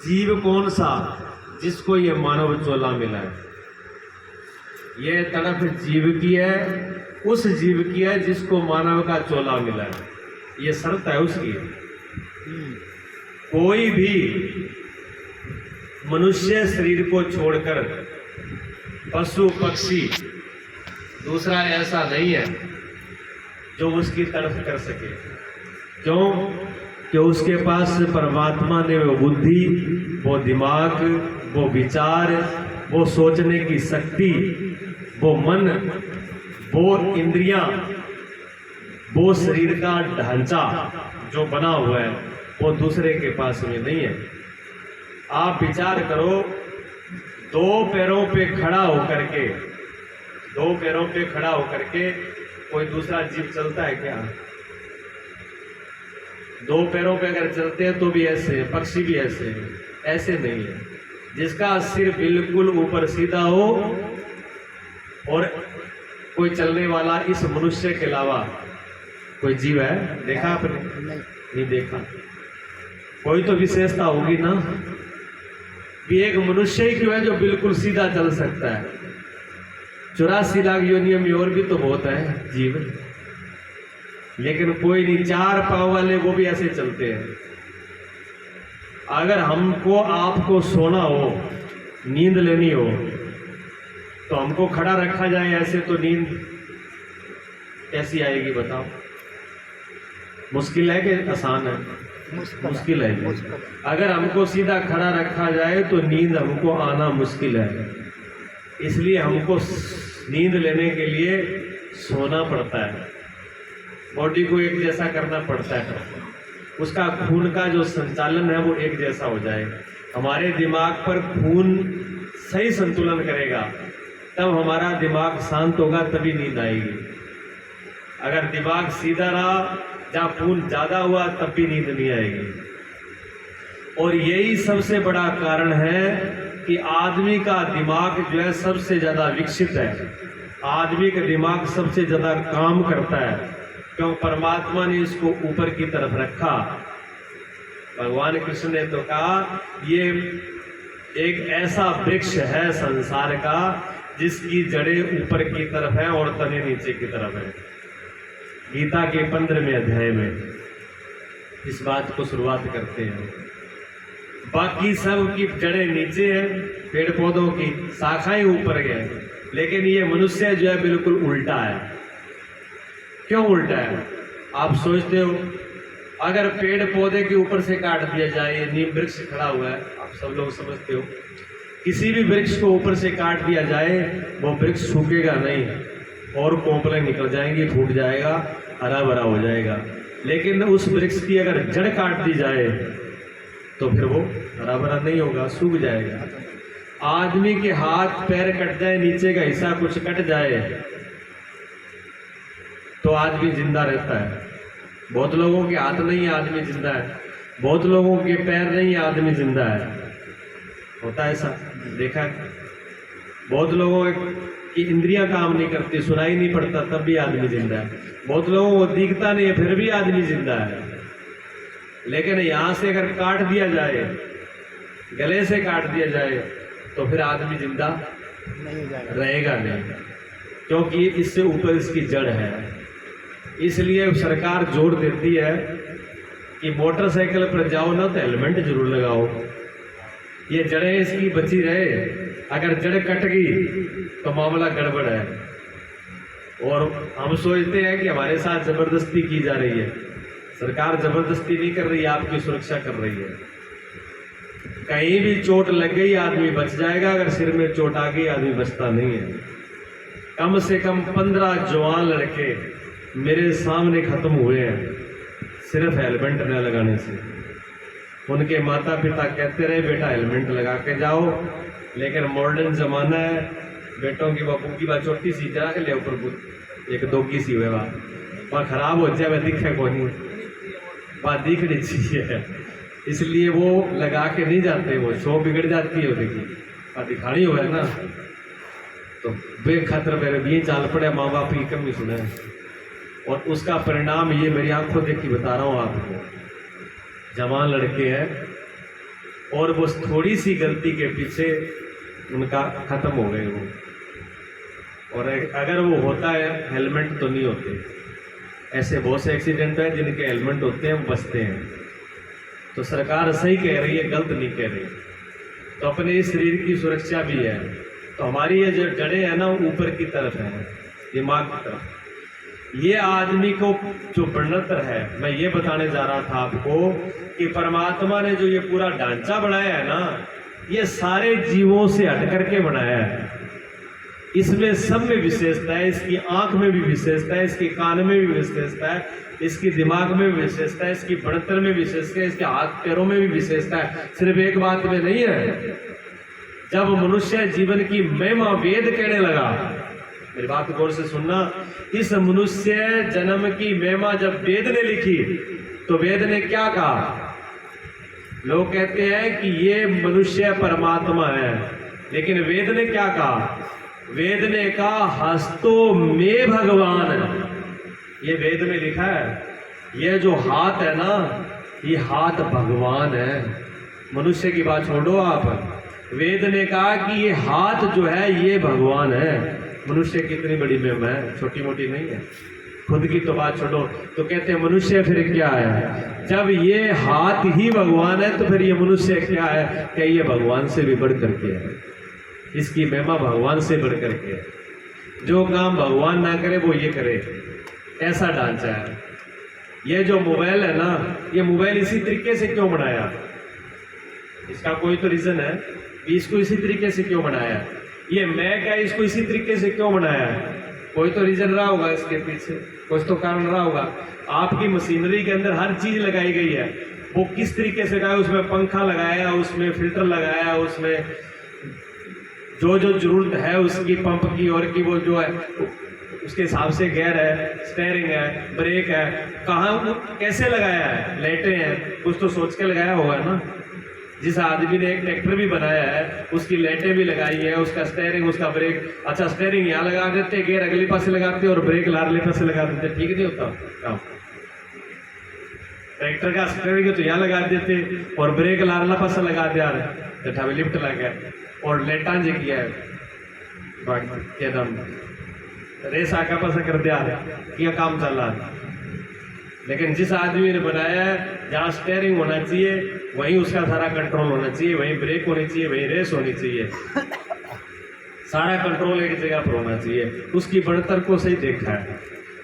जीव कौन सा जिसको ये मानव चोला मिला है? ये तड़प जीव की है, उस जीव की है जिसको मानव का चोला मिला है। ये शर्त है उसकी। कोई भी मनुष्य शरीर को छोड़कर पशु पक्षी दूसरा ऐसा नहीं है जो उसकी तड़प कर सके। क्यों? कि उसके पास परमात्मा ने वो बुद्धि, वो दिमाग, वो विचार, वो सोचने की शक्ति, वो मन, वो इंद्रियां, वो शरीर का ढांचा जो बना हुआ है वो दूसरे के पास में नहीं है। आप विचार करो, दो पैरों पे खड़ा होकर के कोई दूसरा जीव चलता है क्या? दो पैरों पे अगर चलते हैं तो भी ऐसे, पक्षी भी ऐसे नहीं है। जिसका सिर बिल्कुल ऊपर सीधा हो और कोई चलने वाला इस मनुष्य के अलावा कोई जीव है? देखा आपने? नहीं देखा। कोई तो विशेषता होगी ना कि एक मनुष्य ही क्यों है जो बिल्कुल सीधा चल सकता है। 84 लाख योनियों में और भी तो बहुत है जीव, लेकिन कोई नहीं। 4 पांव वाले वो भी ऐसे चलते हैं। अगर हमको आपको सोना हो, नींद लेनी हो, तो हमको खड़ा रखा जाए ऐसे तो नींद कैसी आएगी बताओ? मुश्किल है कि आसान है? मुश्किल है। अगर हमको सीधा खड़ा रखा जाए तो नींद हमको आना मुश्किल है। इसलिए हमको नींद लेने के लिए सोना पड़ता है, बॉडी को एक जैसा करना पड़ता है, उसका खून का जो संचालन है वो एक जैसा हो जाए। हमारे दिमाग पर खून सही संतुलन करेगा तब हमारा दिमाग शांत होगा, तभी नींद आएगी। अगर दिमाग सीधा रहा, जहाँ खून ज़्यादा हुआ, तब भी नींद नहीं आएगी। और यही सबसे बड़ा कारण है कि आदमी का दिमाग जो है सबसे ज़्यादा विकसित है। आदमी का दिमाग सबसे ज़्यादा काम करता है। क्यों? परमात्मा ने इसको ऊपर की तरफ रखा। भगवान कृष्ण ने तो कहा ये एक ऐसा वृक्ष है संसार का जिसकी जड़ें ऊपर की तरफ है और तने नीचे की तरफ है। गीता के 15वें अध्याय में इस बात को शुरुआत करते हैं। बाकी सब की जड़ें नीचे है, पेड़ पौधों की शाखाएं ऊपर गए, लेकिन ये मनुष्य जो है बिल्कुल उल्टा है। क्यों उल्टा है? आप सोचते हो अगर पेड़ पौधे के ऊपर से काट दिया जाए, नीम वृक्ष खड़ा हुआ है, आप सब लोग समझते हो, किसी भी वृक्ष को ऊपर से काट दिया जाए वो वृक्ष सूखेगा नहीं और कोंपलें निकल जाएंगी, फूट जाएगा, हरा भरा हो जाएगा। लेकिन उस वृक्ष की अगर जड़ काट दी जाए तो फिर वो हरा भरा नहीं होगा, सूख जाएगा। आदमी के हाथ पैर कट जाए, नीचे का हिस्सा कुछ कट जाए तो आदमी जिंदा रहता है। बहुत लोगों के हाथ नहीं है, आदमी जिंदा है। बहुत लोगों के पैर नहीं है, आदमी जिंदा है। होता है ऐसा, देखा है? बहुत लोगों की इंद्रियां काम नहीं करती, सुनाई नहीं पड़ता, तब भी आदमी जिंदा है। बहुत लोगों को दिखता नहीं है, फिर भी आदमी जिंदा है। लेकिन यहाँ से अगर काट दिया जाए, गले से काट दिया जाए, तो फिर आदमी जिंदा रहेगा नहीं, क्योंकि इससे ऊपर इसकी जड़ है। इसलिए सरकार जोर देती है कि मोटरसाइकिल पर जाओ ना तो हेलमेट जरूर लगाओ, ये जड़ें इसकी बची रहे। अगर जड़ कट गई तो मामला गड़बड़ है। और हम सोचते हैं कि हमारे साथ जबरदस्ती की जा रही है। सरकार जबरदस्ती नहीं कर रही है, आपकी सुरक्षा कर रही है। कहीं भी चोट लग गई आदमी बच जाएगा, अगर सिर में चोट आ गई आदमी बचता नहीं है। कम से कम 15 जवान लड़के मेरे सामने खत्म हुए हैं सिर्फ हेलमेट न लगाने से। उनके माता पिता कहते रहे बेटा हेलमेट लगा के जाओ, लेकिन मॉडर्न जमाना है, बेटों की बापू की बात छोटी सी जरा के ले ऊपर एक दो की सी हुए वहाँ खराब हो जाए, वह दिखे को नहीं, वहाँ दिखनी चाहिए। इसलिए वो लगा के नहीं जाते, वो शो बिगड़ जाती है उनकी, वहाँ दिखानी हो है ना, तो बेखतर मेरे भी चाल पड़े, माँ बाप की कमी सुना है। और उसका परिणाम ये मेरी आंखों देखी बता रहा हूँ आपको। जवान लड़के हैं, और वो थोड़ी सी गलती के पीछे उनका खत्म हो गए वो। और अगर वो होता है हेलमेट तो नहीं होते। ऐसे बहुत से एक्सीडेंट हैं जिनके हेलमेट होते हैं वो बचते हैं। तो सरकार सही कह रही है, गलत नहीं कह रही। तो अपने इस शरीर की सुरक्षा भी है। तो हमारी ये जो जड़ें हैं ना ऊपर की तरफ है, दिमाग की तरफ। ये आदमी को जो बढ़तर है, मैं ये बताने जा रहा था आपको कि परमात्मा ने जो ये पूरा ढांचा बनाया है ना, ये सारे जीवों से हट करके बनाया है। इसमें सब में विशेषता है। इसकी आंख में भी विशेषता है, इसके कान में भी विशेषता है, इसकी दिमाग में भी विशेषता है, इसकी बढ़तर में विशेषता है, इसके हाथ पैरों में भी विशेषता है। सिर्फ एक बात में नहीं है। जब मनुष्य जीवन की महिमा वेद कहने लगा, मेरी बात गौर से सुनना, इस मनुष्य जन्म की महिमा जब वेद ने लिखी तो वेद ने क्या कहा? लोग कहते हैं कि ये मनुष्य परमात्मा है, लेकिन वेद ने क्या कहा? वेद ने कहा हस्तो में भगवान। ये वेद में लिखा है। ये जो हाथ है ना, ये हाथ भगवान है। मनुष्य की बात छोड़ो आप, वेद ने कहा कि ये हाथ जो है ये भगवान है। मनुष्य कितनी बड़ी महिमा है, छोटी मोटी नहीं है। खुद की तो बात छोड़ो, तो कहते हैं मनुष्य फिर क्या है? जब ये हाथ ही भगवान है तो फिर ये मनुष्य क्या है? क्या ये भगवान से भी बढ़ करके है। इसकी महिमा भगवान से बढ़ करके है। जो काम भगवान ना करे वो ये करे, ऐसा ढांचा है। ये जो मोबाइल है ना, ये मोबाइल इसी तरीके से क्यों बनाया? इसका कोई तो रीजन है। इसको इसी तरीके से क्यों बनाया? ये मैक है, इसको इसी तरीके से क्यों बनाया? कोई तो रीजन रहा होगा इसके पीछे, कुछ तो कारण रहा होगा। आपकी मशीनरी के अंदर हर चीज लगाई गई है, वो किस तरीके से लगाया? उसमें पंखा लगाया, उसमें फिल्टर लगाया, उसमें जो जो जरूरत है उसकी, पंप की और की, वो जो है उसके हिसाब से गियर है, स्टेयरिंग है, ब्रेक है, कहाँ कैसे लगाया है, लाइटें हैं, कुछ तो सोच के लगाया होगा ना। जिस आदमी ने एक ट्रैक्टर भी बनाया है उसकी लाइटें भी लगाई है, उसका स्टेयरिंग, उसका ब्रेक। अच्छा, स्टेयरिंग यहाँ लगा देते, गियर अगले पासे लगाते और ब्रेक लारले पासे लगा देते, ठीक नहीं होता काम? ट्रैक्टर का स्टेयरिंग तो यहाँ लगा देते और ब्रेक लारला पासे लगा दिया, तो लिफ्ट लगा और लाइटां जो किया है एकदम रेस आका पासा कर दिया, यह काम चल रहा है। लेकिन जिस आदमी ने बनाया है, जहाँ स्टेयरिंग होना चाहिए वहीं उसका सारा कंट्रोल होना चाहिए, वहीं ब्रेक होनी चाहिए, वहीं रेस होनी चाहिए, सारा कंट्रोल एक जगह पर होना चाहिए। उसकी बढ़तर को सही देखा है।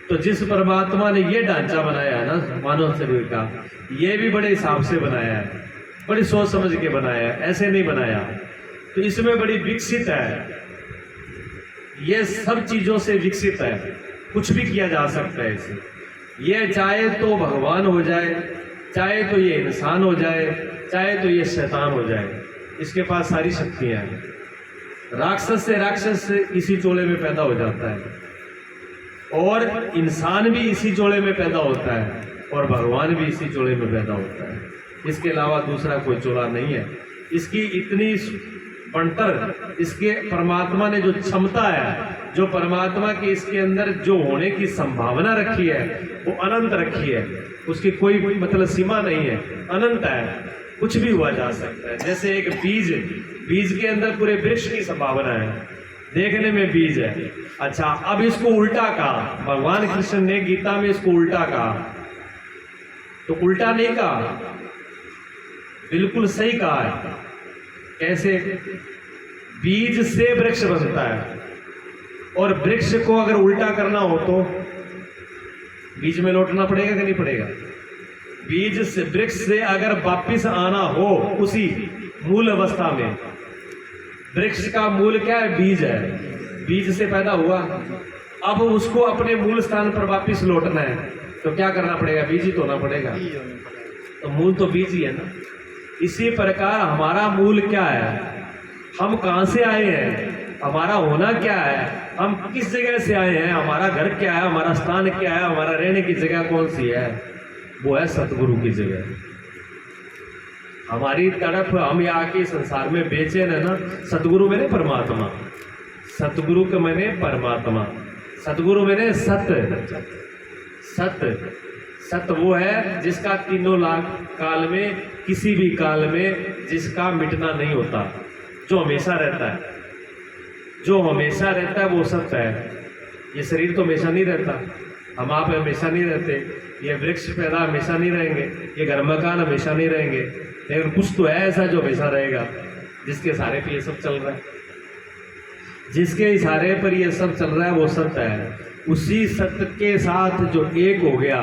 तो जिस परमात्मा ने ये ढांचा बनाया है ना मानव शरीर का, ये भी बड़े हिसाब से बनाया है, बड़ी सोच समझ के बनाया है, ऐसे नहीं बनाया। तो इसमें बड़ी विकसित है, ये सब चीजों से विकसित है, कुछ भी किया जा सकता है इसे। ये चाहे तो भगवान हो जाए, चाहे तो ये इंसान हो जाए, चाहे तो ये शैतान हो जाए, इसके पास सारी शक्तियां हैं। राक्षस से राक्षस इसी चोले में पैदा हो जाता है, और इंसान भी इसी चोले में पैदा होता है, और भगवान भी इसी चोले में पैदा होता है। इसके अलावा दूसरा कोई चोला नहीं है। इसकी इतनी बढ़तर, इसके परमात्मा ने जो क्षमता है, जो परमात्मा की इसके अंदर जो होने की संभावना रखी है, वो अनंत रखी है। उसकी कोई मतलब सीमा नहीं है, अनंत है, कुछ भी हुआ जा सकता है। जैसे एक बीज के अंदर पूरे वृक्ष की संभावना है, देखने में बीज है। अच्छा, अब इसको उल्टा कहा भगवान कृष्ण ने गीता में, इसको उल्टा कहा। तो उल्टा नहीं कहा, बिल्कुल सही कहा है। कैसे? बीज से वृक्ष बनता है, और वृक्ष को अगर उल्टा करना हो तो बीज में लौटना पड़ेगा कि नहीं पड़ेगा? बीज से, वृक्ष से अगर वापिस आना हो उसी मूल अवस्था में, वृक्ष का मूल क्या है? बीज है, बीज से पैदा हुआ। अब उसको अपने मूल स्थान पर वापिस लौटना है तो क्या करना पड़ेगा? बीज ही तोड़ना पड़ेगा। तो मूल तो बीज ही है ना। इसी प्रकार हमारा मूल क्या है? हम कहाँ से आए हैं, हमारा होना क्या है, हम किस जगह से आए हैं, हमारा घर क्या है, हमारा स्थान क्या है, हमारा रहने की जगह कौन सी है? वो है सतगुरु की जगह। हमारी तरफ हम यहाँ के संसार में बेचैन है ना, सतगुरु मैंने परमात्मा, सतगुरु के मैंने परमात्मा, सतगुरु मैंने सत्य, सत्य सत्य वो है जिसका तीनों लाख काल में, किसी भी काल में जिसका मिटना नहीं होता, जो हमेशा रहता है। जो हमेशा रहता है वो सत्य है। ये शरीर तो हमेशा नहीं रहता, हम आप हमेशा नहीं रहते, ये वृक्ष पैदा हमेशा नहीं रहेंगे, ये घर मकान हमेशा नहीं रहेंगे, लेकिन कुछ तो है ऐसा जो हमेशा रहेगा, जिसके इशारे पर ये सब चल रहा है। जिसके इशारे पर ये सब चल रहा है वो सत्य है। उसी सत्य के साथ जो एक हो गया,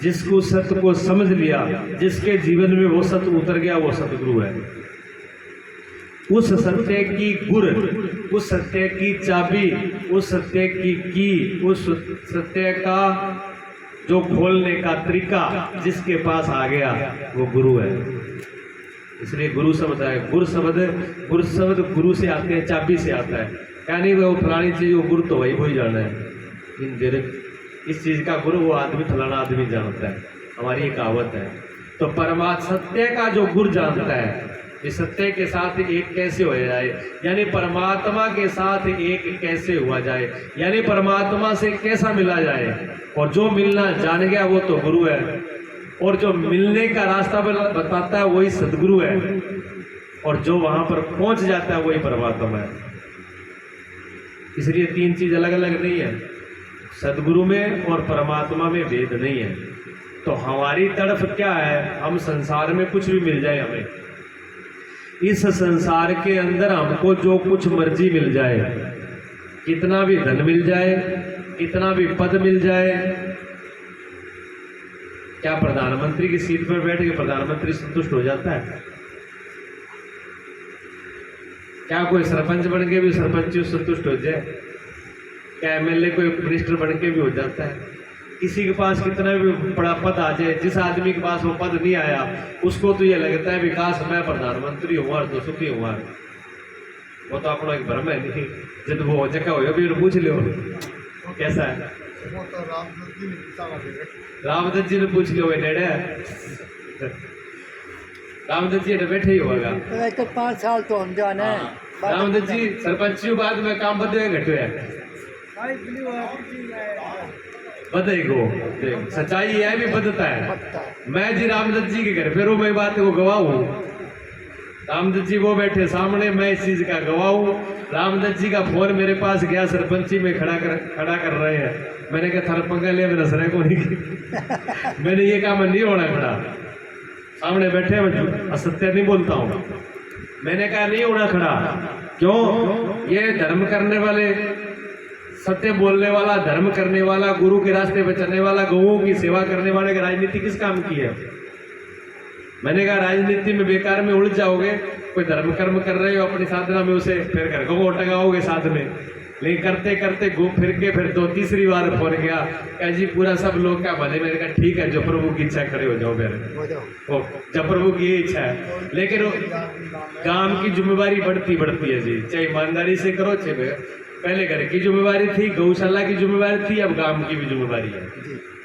जिसको सत्य को समझ लिया, जिसके जीवन में वो सत्य उतर गया, वो सतगुरु है। उस सत्य की गुर, उस सत्य की चाबी, उस सत्य की उस सत्य का जो खोलने का तरीका जिसके पास आ गया, वो गुरु है। इसलिए गुरु शब्द है, गुरु शब्द गुरु से आते हैं, चाबी से आता है। क्या नहीं वो फलानी चीज, वो गुरु तो वही जाना है। इस चीज का गुरु वो आदमी, फलाना आदमी जानता है, हमारी ये कहावत है। तो परमात्मा सत्य का जो गुरु जानता है, इस सत्य के साथ एक कैसे हो जाए, यानी परमात्मा के साथ एक कैसे हुआ जाए, यानी परमात्मा से कैसा मिला जाए। और जो मिलना जान गया वो तो गुरु है, और जो मिलने का रास्ता बताता है वही सदगुरु है, और जो वहां पर पहुंच जाता है वही परमात्मा है। इसलिए तीन चीज अलग अलग नहीं है, सदगुरु में और परमात्मा में भेद नहीं है। तो हमारी तरफ क्या है, हम संसार में कुछ भी मिल जाए हमें, इस संसार के अंदर हमको जो कुछ मर्जी मिल जाए, कितना भी धन मिल जाए, कितना भी पद मिल जाए, क्या प्रधानमंत्री की सीट पर बैठ के प्रधानमंत्री संतुष्ट हो जाता है? क्या कोई सरपंच बन के भी सरपंच संतुष्ट हो जाए? क्या एमएलए कोई मिनिस्टर बन के भी हो जाता है? किसी के पास कितना भी बड़ा पद आ जाए, जिस आदमी के पास वो पद नहीं आया उसको तो ये लगता है विकास मैं प्रधानमंत्री हुआ तो सुखी हुआ। वो तो अपना एक भ्रम है, नहीं जब वो जगह हो भी पूछ लो कैसा है। रामदत्त जी ने पूछ लियो नेड़े, रामदत्त जी बैठे ही होगा तो 5 साल तो हम जाने। रामदत्त जी सरपंच बाद में काम बदले घटे है बदे को सच्चाई है भी बदता है। मैं जी रामदत्त जी के घर पे मैं बात को गवाह हूँ, रामदत्त जी वो बैठे सामने, मैं इस चीज का गवाह हूँ। रामदत्त जी का फोन मेरे पास गया, सरपंची में खड़ा कर रहे हैं। मैंने कहा थारा पंगा लिया, मेरा सर को नहीं मैंने ये काम नहीं होना खड़ा, सामने बैठे मैं असत्य नहीं बोलता हूँ। मैंने कहा नहीं होना खड़ा, क्यों? ये धर्म करने वाले, सत्य बोलने वाला, धर्म करने वाला, गुरु के रास्ते पे चलने वाला, गौओं की सेवा करने वाले की राजनीति किस काम की है? मैंने कहा राजनीति में बेकार में उलझ जाओगे, कोई धर्म कर्म कर रहे हो अपनी साधना में, उसे फिर घर को टंगाओगे साथ में। लेकिन करते करते घूम फिर के फिर 2-3 बार फोन गया, क्या जी पूरा सब लोग क्या भले। मैंने कहा ठीक है, जो प्रभु की इच्छा खड़े हो जाओ मेरे, जब प्रभु की इच्छा है। लेकिन काम की जिम्मेवारी बढ़ती है जी, चाहे ईमानदारी से करो, चाहे पहले घर की जिम्मेवारी थी, गौशाला की जिम्मेवारी थी, अब गांव की भी जिम्मेवारी है।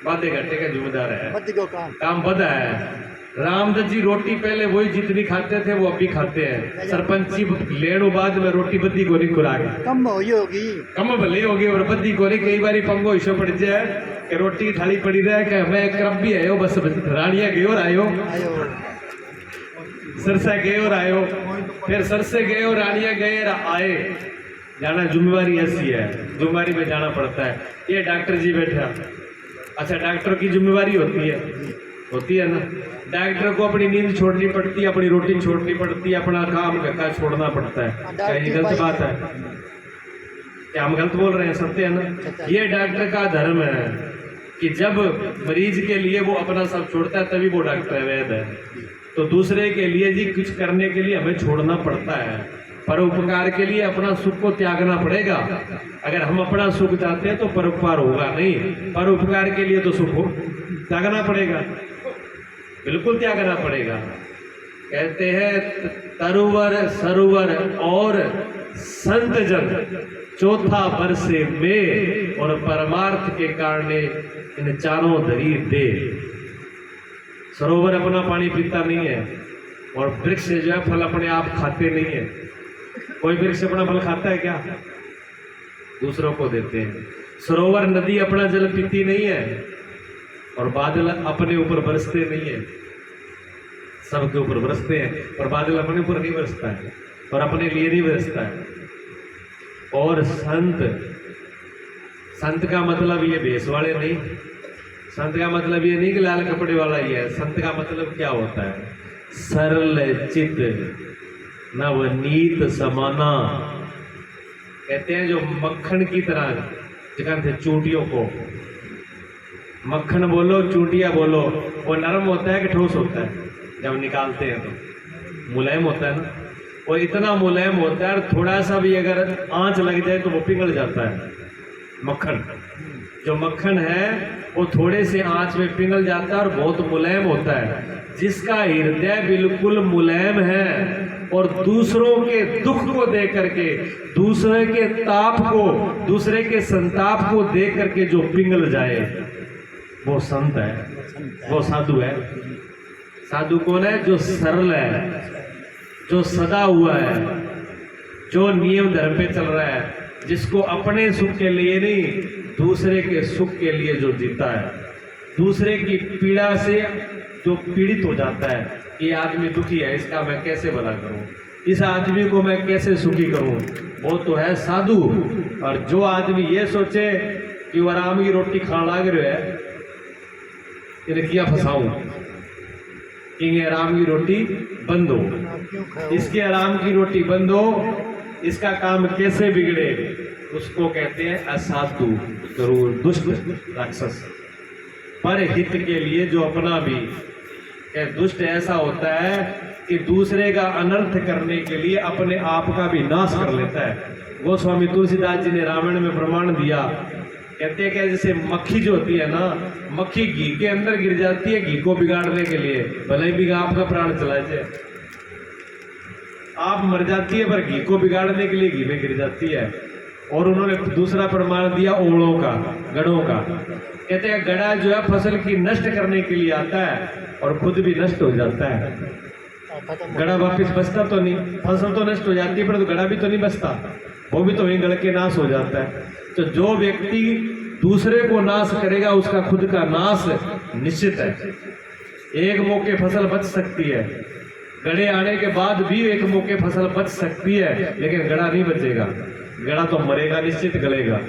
बातें घंटे का जिम्मेदार है, काम बदा है। रामदत्त जी रोटी पहले वही जितनी खाते थे वो अभी खाते हैं। सरपंची लेने बाद में रोटी बद्दी को नहीं खुराक कम भले होगी और बद्दी को नहीं। कई बार पंगो हिस्सों पड़ जाए कि रोटी की थाली पड़ी रहे कि मैं क्रम भी आयो, बस रानिया गए और आयो, सरसा गए और आयो, फिर सरसे गए और रानिया गए आए। जाना जिम्मेवारी ऐसी है, जिम्मेवारी में जाना पड़ता है। ये डॉक्टर जी बैठा, अच्छा डॉक्टर की जिम्मेवारी होती है ना। डॉक्टर को अपनी नींद छोड़नी पड़ती है, अपनी रोटी छोड़नी पड़ती है, अपना काम का छोड़ना पड़ता है। क्या ये गलत बात है? क्या हम गलत बोल रहे हैं? सत्य है ना। ये डॉक्टर का धर्म है कि जब मरीज के लिए वो अपना सब छोड़ता है तभी वो डॉक्टर वैद्य है। तो दूसरे के लिए जी कुछ करने के लिए हमें छोड़ना पड़ता है, परोपकार के लिए अपना सुख को त्यागना पड़ेगा। अगर हम अपना सुख चाहते हैं तो परोपकार होगा नहीं, परोपकार के लिए तो सुख त्यागना पड़ेगा, बिल्कुल त्यागना पड़ेगा। कहते हैं तरुवर सरोवर और संत जन चौथा बरसे में, और परमार्थ के कारण इन चारों धरी दे। सरोवर अपना पानी पीता नहीं है, और वृक्ष जो है फल अपने आप खाते नहीं है। कोई वृक्ष अपना फल खाता है क्या? दूसरों को देते हैं। सरोवर नदी अपना जल पीती नहीं है, और बादल अपने ऊपर बरसते नहीं है, सबके ऊपर बरसते हैं, पर बादल अपने ऊपर नहीं बरसता है और अपने लिए नहीं बरसता है। और संत का मतलब ये भेष वाले नहीं, संत का मतलब ये नहीं कि लाल कपड़े वाला ही है। संत का मतलब क्या होता है? सरल चित नवनीत समाना। कहते हैं जो मक्खन की तरह, जिका थे चूंटियों को, मक्खन बोलो चूंटिया बोलो, वो नरम होता है कि ठोस होता है? जब निकालते हैं तो मुलायम होता है ना, वो इतना मुलायम होता है, और थोड़ा सा भी अगर आंच लग जाए तो वो पिघल जाता है। मक्खन, जो मक्खन है वो थोड़े से आंच में पिघल जाता है और बहुत मुलायम होता है। जिसका हृदय बिल्कुल मुलायम है और दूसरों के दुख को देख करके, दूसरे के ताप को, दूसरे के संताप को देख करके जो पिघल जाए, वो संत है, वो साधु है। साधु कौन है? जो सरल है, जो सदा हुआ है, जो नियम धर्म पे चल रहा है, जिसको अपने सुख के लिए नहीं, दूसरे के सुख के लिए जो जीता है, दूसरे की पीड़ा से जो पीड़ित हो जाता है कि आदमी दुखी है, इसका मैं कैसे भला करूं, इस आदमी को मैं कैसे सुखी करूं, वो तो है साधु। और जो आदमी ये सोचे कि वो आराम की रोटी खाने लाग रहे है, इन्हें किया फंसाऊं, इन्हें आराम की रोटी बंद हो, इसके आराम की रोटी बंद हो, इसका काम कैसे बिगड़े, उसको कहते हैं असाधु, क्रूर, दुष्ट, राक्षस। पर हित के लिए जो अपना भी दुष्ट ऐसा होता है कि दूसरे का अनर्थ करने के लिए अपने आप का भी नाश कर लेता है। गोस्वामी तुलसीदास जी ने रामायण में प्रमाण दिया, कहते हैं कि जैसे मक्खी जो होती है ना, मक्खी घी के अंदर गिर जाती है घी को बिगाड़ने के लिए, भले भी आपका प्राण चला जाए, आप मर जाती है, पर घी को बिगाड़ने के लिए घी में गिर जाती है। और उन्होंने दूसरा प्रमाण दिया ओलों का, गड़ों का। कहते हैं गड़ा जो है फसल की नष्ट करने के लिए आता है और खुद भी नष्ट हो जाता है। गड़ा वापिस बचता तो नहीं, फसल तो नष्ट हो जाती है पर तो गड़ा भी तो नहीं बचता, वो भी तो वहीं गड़ के नाश हो जाता है। तो जो व्यक्ति दूसरे को नाश करेगा उसका खुद का नाश निश्चित है। एक मौके फसल बच सकती है, गड़े आने के बाद भी एक मौके फसल बच सकती है, लेकिन गड़ा नहीं बचेगा, गड़ा तो मरेगा, निश्चित गलेगा।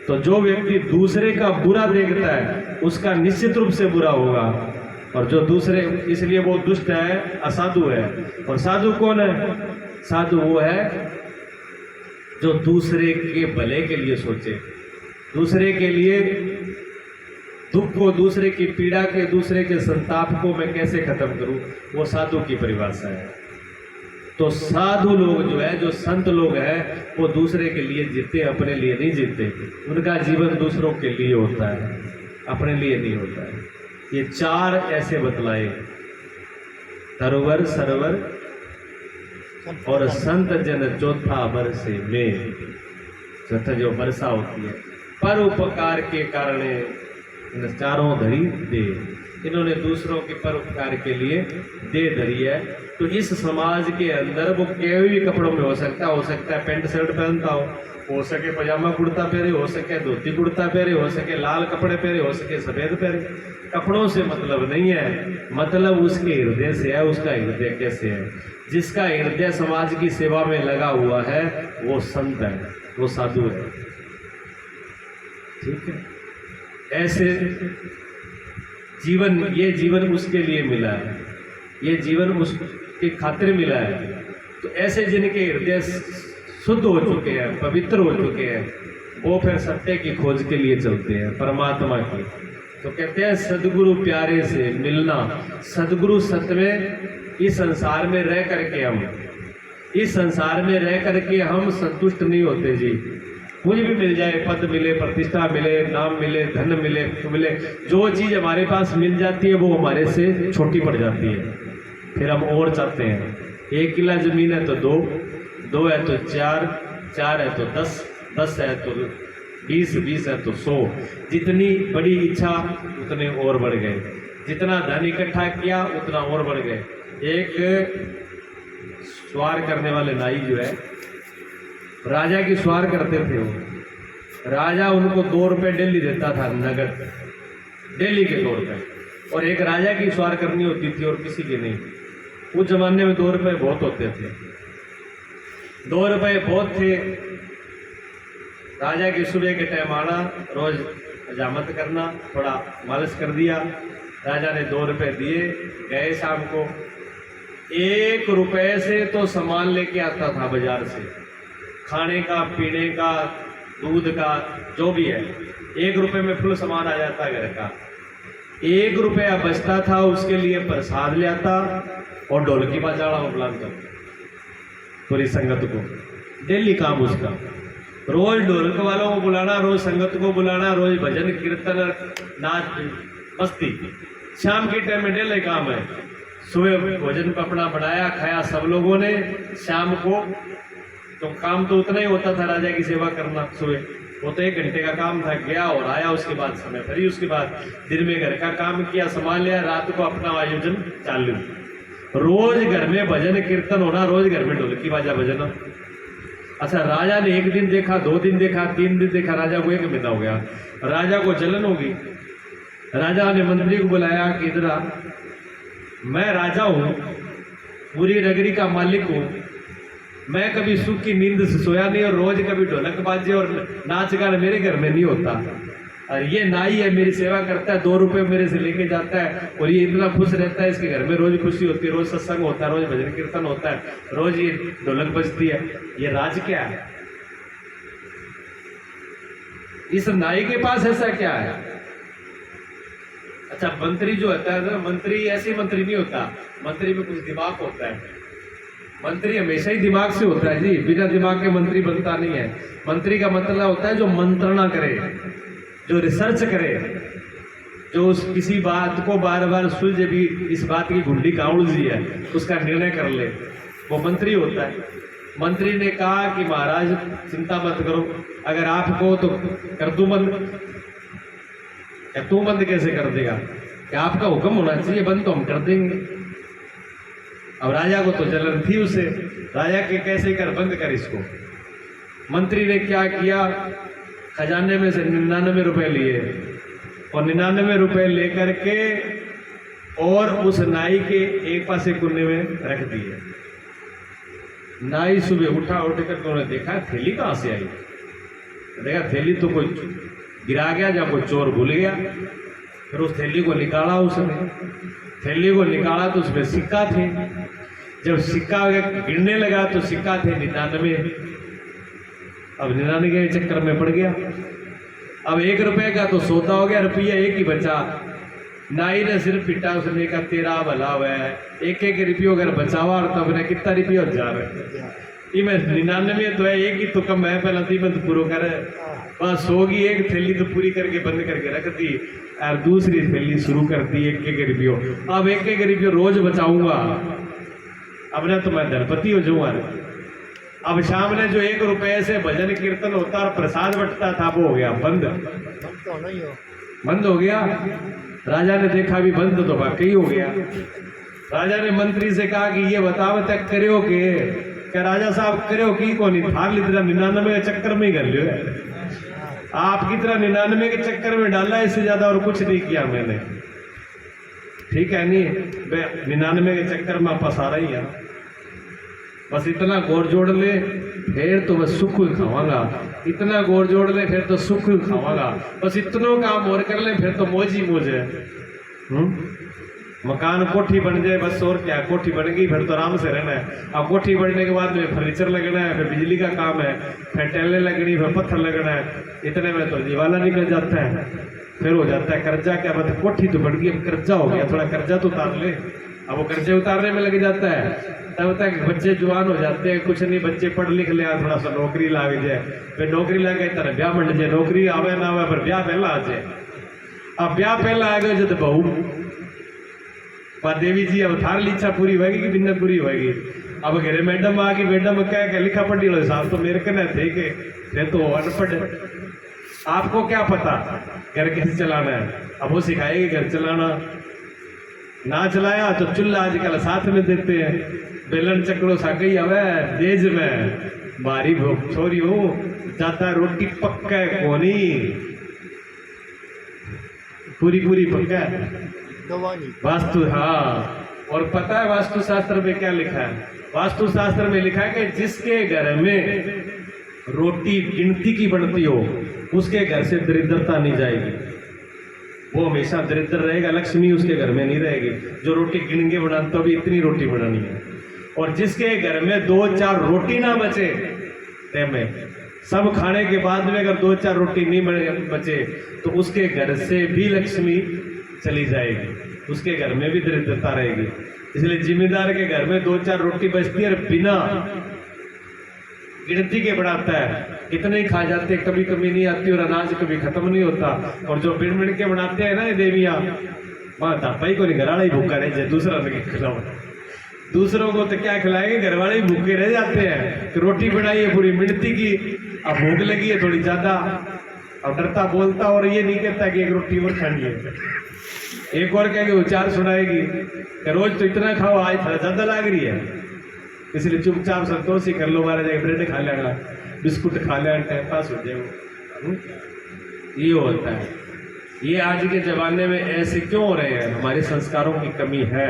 तो जो व्यक्ति दूसरे का बुरा देखता है उसका निश्चित रूप से बुरा होगा। और जो दूसरे, इसलिए वो दुष्ट है, असाधु है। और साधु कौन है? साधु वो है जो दूसरे के भले के लिए सोचे, दूसरे के लिए दुख को, दूसरे की पीड़ा के, दूसरे के संताप को मैं कैसे खत्म करूं, वो साधु की परिभाषा है। तो साधु लोग जो है, जो संत लोग हैं, वो दूसरे के लिए जीते, अपने लिए नहीं जीते। उनका जीवन दूसरों के लिए होता है, अपने लिए नहीं होता है। ये चार ऐसे बतलाए, तरवर, सरवर और संत जन चौथा बरसे में। चौथा जो वर्षा होती है, पर उपकार के कारण इन चारों धरी दे, इन्होंने दूसरों के परोपकार के लिए दे धरी है। तो इस समाज के अंदर वो कोई भी कपड़ों में हो सकता है पैंट शर्ट पहनता हो सके पजामा कुर्ता पहने, हो सके धोती कुर्ता पहने, हो सके लाल कपड़े पहने, हो सके सफेद पहने। कपड़ों से मतलब नहीं है, मतलब उसके हृदय से है, उसका हृदय कैसे है। जिसका हृदय समाज की सेवा में लगा हुआ है वो संत है, वो साधु है। ठीक है, ऐसे जीवन, ये जीवन उसके लिए मिला है, ये जीवन उसके खातिर मिला है। तो ऐसे जिनके हृदय शुद्ध हो चुके हैं, पवित्र हो चुके हैं, वो फिर सत्य की खोज के लिए चलते हैं, परमात्मा की। तो कहते हैं सदगुरु प्यारे से मिलना। सदगुरु सत्य में इस संसार में रह करके इस संसार में रह करके हम संतुष्ट नहीं होते जी। कुछ भी मिल जाए, पद मिले, प्रतिष्ठा मिले, नाम मिले, धन मिले, जो चीज़ हमारे पास मिल जाती है वो हमारे से छोटी पड़ जाती है। फिर हम और चाहते हैं। 1 किला जमीन है तो 2 है तो 4 है तो 10 है तो 20 है तो 100। जितनी बड़ी इच्छा उतने और बढ़ गए, जितना धन इकट्ठा किया उतना और बढ़ गए। एक सवार करने वाले नाई जो है, राजा की सवार करते थे वो, राजा उनको 2 रुपये डेली देता था नगद। डेली के तौर पे। और एक राजा की सवार करनी होती थी और किसी की नहीं। उस जमाने में 2 रुपए बहुत होते थे, 2 रुपए बहुत थे। राजा की सुबह के टाइम आना, रोज हजामत करना, थोड़ा मालिश कर दिया। राजा ने 2 रुपए दिए, गए शाम को। 1 रुपए से तो सामान लेके आता था बाजार से, खाने का, पीने का, दूध का, जो भी है। 1 रुपए में फुल सामान आ जाता घर का। 1 रुपया बचता था, उसके लिए प्रसाद ले आता और ढोलकी बजाना बुलाता पूरी संगत को। डेली काम उसका, रोज ढोलक वालों को बुलाना, रोज संगत को बुलाना, रोज भजन कीर्तन नाच मस्ती। शाम के टाइम में डेली काम है। सुबह भोजन अपना बनाया, खाया सब लोगों ने। शाम को तो काम तो उतना ही होता था राजा की सेवा करना। सुबह वो तो 1 घंटे का काम था, गया और आया, उसके बाद समय फ्री। उसके बाद दिन में घर का काम किया, संभाल लिया, रात को अपना आयोजन चालू। रोज घर में भजन कीर्तन होना, रोज घर में ढोलकी बाजा बजना। अच्छा, राजा ने 1 दिन देखा, 2 दिन देखा, 3 दिन देखा, राजा को 1 महीना हो गया। राजा को जलन होगी। राजा ने मंत्री को बुलाया कि इधर आ, मैं राजा हूं, पूरी नगरी का मालिक हूं, मैं कभी सुख की नींद से सोया नहीं और रोज कभी ढोलक बाजे और नाच गाना मेरे घर में नहीं होता। और ये नाई है, मेरी सेवा करता है, 2 रुपए मेरे से लेके जाता है और ये इतना खुश रहता है। इसके घर में रोज खुशी होती है, रोज सत्संग होता है, रोज भजन कीर्तन होता है, रोज ये ढोलक बजती है। ये राज क्या है? इस नाई के पास ऐसा क्या है? अच्छा, मंत्री जो होता है ना, मंत्री ऐसे मंत्री नहीं होता, मंत्री में कुछ दिमाग होता है। मंत्री हमेशा ही दिमाग से होता है जी, बिना दिमाग के मंत्री बनता नहीं है। मंत्री का मतलब होता है जो मंत्रणा करे, जो रिसर्च करे, जो उस किसी बात को बार बार सुलझे भी, इस बात की घुंडी कहाँ उलझी है उसका निर्णय कर ले, वो मंत्री होता है। मंत्री ने कहा कि महाराज चिंता मत करो, अगर आप कहो तो कर दूं बंद। क्या तू बंद कैसे कर देगा? क्या आपका हुक्म होना चाहिए, बंद तो हम कर देंगे। अब राजा को तो जलन थी उसे, राजा के कैसे कर, बंद कर इसको। मंत्री ने क्या किया, खजाने में से 99 रुपए लिए और 99 रुपए लेकर के और उस नाई के एक पासे कुन्ने में रख दिए। नाई सुबह उठा, उठकर तो उन्होंने देखा थैली कहाँ से आई। देखा थैली तो कोई गिरा गया या कोई चोर भूल गया। फिर उस थैली को निकाला उसने, थैली को निकाला तो उसमें सिक्का थे। जब सिक्का गिरने लगा तो सिक्का थे 99। अब 99 के चक्कर में पड़ गया। अब 1 रुपए का तो सौदा हो गया, रुपया 1 ही बचा। नाई ने सिर्फ पिटा, उसने कहा तेरा भला हुआ है, 1-1 रुपये अगर बचावा तो अपने कितना रुपया हो जा रहा है। मैं 99 तो है, 1 ही तो कम है, पहला तो मैं पूरा करे बस होगी। 1 थैली तो पूरी करके बंद करके रख दी और दूसरी थैली शुरू कर दी 1-1 रुपये। अब 1-1 रुपये रोज बचाऊंगा, अब ना तो मैं धनपति हो जाऊंगा। अब शाम ने जो 1 रुपए से भजन कीर्तन होता और प्रसाद बंटता था वो हो गया बंद, बंद हो गया। राजा ने देखा भी बंद तो वाकई हो गया। राजा ने मंत्री से कहा कि ये बताओ तक करो के, क्या राजा साहब करो की कौन थार लिया 99 के चक्कर में ही कर लियो है। आपकी तरह 99 के चक्कर में डाला, इससे ज्यादा और कुछ नहीं किया मैंने, ठीक है नहीं। 99 के चक्कर में फंसा रही है, बस इतना गोर जोड़ ले फिर तो बस सुख खावांगा, इतना गोर जोड़ ले फिर तो सुख खावांगा, बस इतनो काम और कर ले फिर तो मौज ही मौज है। मकान कोठी बन जाए बस, और क्या, कोठी बन गई फिर तो आराम से रहना है। अब कोठी बनने के बाद में फर्नीचर लगना है, फिर बिजली का काम है, फिर टैलें लगनी, फिर पत्थर लगना है, इतने में तो दिवाला निकल जाता है। फिर हो जाता है कर्जा, क्या मतलब कोठी तो बढ़ गई, अब कर्जा हो गया, थोड़ा कर्जा तो उतार ले। अब वो कर्जे उतारने में लग जाता है, तब तक बच्चे जवान हो जाते हैं, कुछ नहीं बच्चे पढ़ लिख लिया, थोड़ा सा नौकरी लाग जाए, फिर नौकरी लग गई तरह ब्याह मंड जाए, नौकरी आवे ना आवे पर ब्याह पहला आ जाए। अब ब्याह पहला आ गए जब बहू देवी जी, अब थार ली इच्छा पूरी होगी कि बिना पूरी होगी। अब घरे मैडम आ गई, मैडम क्या लिखा पढ़ी लो साहब तो मेरे कहना थे कि तो अनपढ़, आपको क्या पता घर कैसे चलाना है। अब वो सिखाएगी घर चलाना, ना चलाया तो चूल्हा आजकल साथ में देते हैं, बेलन चक्रो साकई हवे देज में बारी छोरी हूँ जाता रोटी पक्का कोनी। पूरी पूरी पक्का है दवानी वास्तु। हाँ, और पता है वास्तु शास्त्र में क्या लिखा है? वास्तु शास्त्र में लिखा है कि जिसके घर में रोटी गिनती की बनती हो उसके घर से दरिद्रता नहीं जाएगी, वो हमेशा दरिद्र रहेगा, लक्ष्मी उसके घर में नहीं रहेगी। जो रोटी गिन के बनाता तो भी इतनी रोटी बनानी है। और जिसके घर में 2-4 रोटी ना बचे, में सब खाने के बाद में अगर 2-4 रोटी नहीं बचे तो उसके घर से भी लक्ष्मी चली जाएगी, उसके घर में भी दरिद्रता रहेगी। इसलिए जिम्मेदार के घर में 2-4 रोटी बचती है और बिना गिनती के बनाता है, कितने ही खा जाते, कभी कमी नहीं आती और अनाज कभी खत्म नहीं होता। और जो बिन बिन के बनाते हैं ना ये देवियाँ, वहाँ धापा ही को नहीं, घर वाला ही भूखा रह जाए, दूसरा नहीं खिलाओ। दूसरों को तो क्या खिलाएंगे, घर वाले ही भूखे रह जाते हैं कि रोटी बनाई है पूरी मिनती की, अब भूख लगी है थोड़ी ज्यादा, अब डरता बोलता और ये नहीं कहता कि एक रोटी और खानी है, एक और कहेंगे उच्चार सुनाएगी कि रोज तो इतना खाओ, आज थोड़ा ज्यादा लाग रही है, इसलिए चुपचाप संतोष ही कर लो, मारा जाएगा ब्रेड खा लेगा, बिस्कुट खा लेगा, टाइम पास हो जाएगा। ये होता है। ये आज के जमाने में ऐसे क्यों हो रहे हैं? हमारे संस्कारों की कमी है,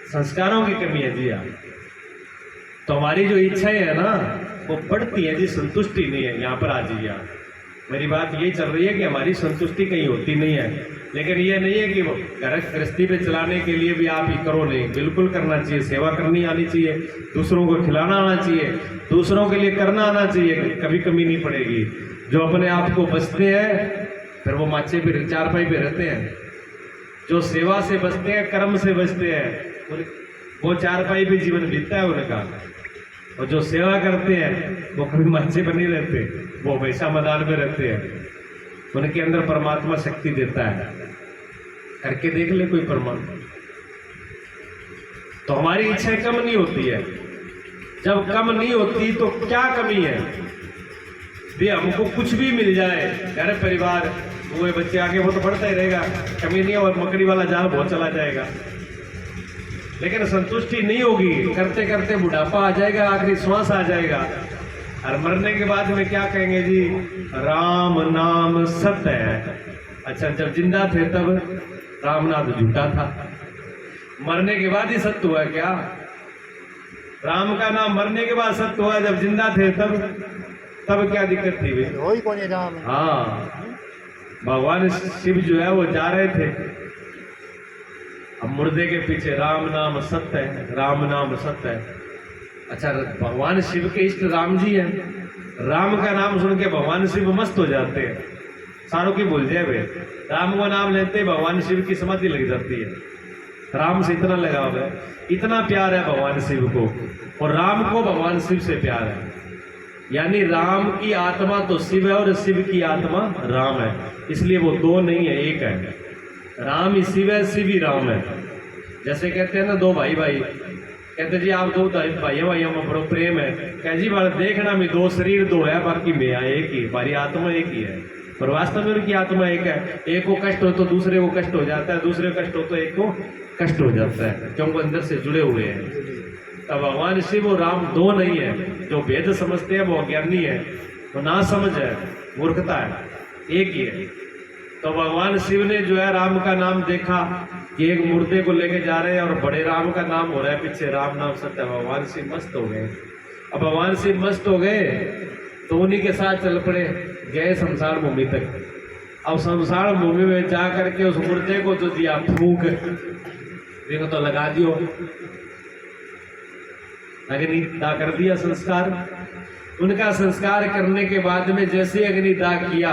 संस्कारों की कमी है जी। आप तो हमारी जो इच्छाएं है ना वो बढ़ती है जी, संतुष्टि नहीं है। यहाँ पर आ जाइए आप, मेरी बात ये चल रही है कि हमारी संतुष्टि कहीं होती नहीं है। लेकिन ये नहीं है कि घर गृहस्थी पे चलाने के लिए भी आप ही करो, नहीं, बिल्कुल करना चाहिए, सेवा करनी आनी चाहिए, दूसरों को खिलाना आना चाहिए, दूसरों के लिए करना आना चाहिए, कभी कमी नहीं पड़ेगी। जो अपने आप को बचते हैं फिर वो माचे पे चारपाई पे रहते हैं, जो सेवा से बचते हैं, कर्म से बचते हैं, वो चारपाई पे जीवन बीतता है उनका। और जो सेवा करते हैं वो कभी माचे पर नहीं रहते, वो हमेशा मैदान में रहते हैं, उनके अंदर परमात्मा शक्ति देता है। करके देख ले कोई परमात्मा। तो हमारी इच्छाएं कम नहीं होती है, जब कम नहीं होती तो क्या कमी है? भी हमको कुछ भी मिल जाए, घर परिवार वो बच्चे आगे वो तो बढ़ता ही रहेगा, कमी नहीं, और मकड़ी वाला जाल बहुत चला जाएगा। लेकिन संतुष्टि नहीं होगी, करते करते बुढ़ापा आ जाएगा, आखिरी श्वास आ जाएगा, और मरने के बाद में क्या कहेंगे जी, राम नाम सत्य है। अच्छा, जब जिंदा थे तब राम नाम झूठा था, मरने के बाद ही सत्य हुआ क्या? राम का नाम मरने के बाद सत्य हुआ, जब जिंदा थे तब क्या दिक्कत थी? हो ही कौन है राम? हाँ, भगवान शिव जो है वो जा रहे थे, अब मुर्दे के पीछे राम नाम सत्य है, राम नाम सत्य है। अच्छा, भगवान शिव के इष्ट राम जी हैं, राम का नाम सुन के भगवान शिव मस्त हो जाते हैं, सारों की भूल जाए वे, राम का नाम लेते भगवान शिव की समाधि लग जाती है। राम से इतना लगाव है, इतना प्यार है भगवान शिव को, और राम को भगवान शिव से प्यार है। यानी राम की आत्मा तो शिव है और शिव की आत्मा राम है, इसलिए वो दो नहीं है, एक है। राम ही शिव है, शिव ही राम है। जैसे कहते हैं ना दो भाई भाई, कहते जी आप दो भाइयों भाइयों में बड़ो प्रेम है, कह जी बात देखना में दो शरीर दो है, बाकी मैं एक ही, हमारी आत्मा एक ही है, पर वास्तव में उनकी आत्मा एक है। एक को कष्ट हो तो दूसरे को कष्ट हो जाता है, दूसरे को कष्ट हो तो एक को कष्ट हो जाता है, क्योंकि अंदर से जुड़े हुए हैं। तब भगवान शिव और राम दो नहीं है, जो भेद समझते हैं वो अज्ञानी है, वो ना समझ है, मूर्खता है, एक ही है। तो भगवान शिव ने जो है राम का नाम देखा कि एक मुर्दे को लेके जा रहे हैं और बड़े राम का नाम हो रहा है पीछे, राम नाम सत्य, भगवान शिव मस्त हो गए। अब भगवान शिव मस्त हो गए तो उन्हीं के साथ चल पड़े, गए शमशान भूमि तक। अब शमशान भूमि में जा करके उस मुर्दे को जो दिया फूंक, देखो तो लगा दियो, अग्निदाह कर दिया संस्कार। उनका संस्कार करने के बाद में जैसे अग्निदाह किया,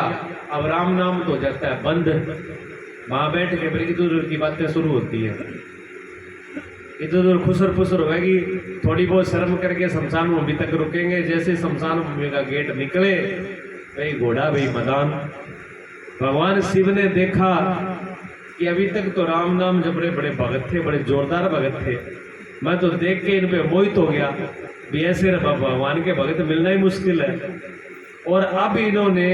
अब राम नाम तो हो जाता है बंद। वहां बैठ के बड़ी दूर की बातें शुरू होती है, इधर उधर खुसर फुसर होगी, थोड़ी बहुत शर्म करके शमशान भूमि तक रुकेंगे। जैसे शमशान भूमि का गेट निकले, वही घोड़ा वही मैदान। भगवान शिव ने देखा कि अभी तक तो राम नाम जब बड़े भगत थे, बड़े जोरदार भगत थे, मैं तो देख के इन पे मोहित हो गया, भी ऐसे भगवान के भगत मिलना ही मुश्किल है। और अब इन्होंने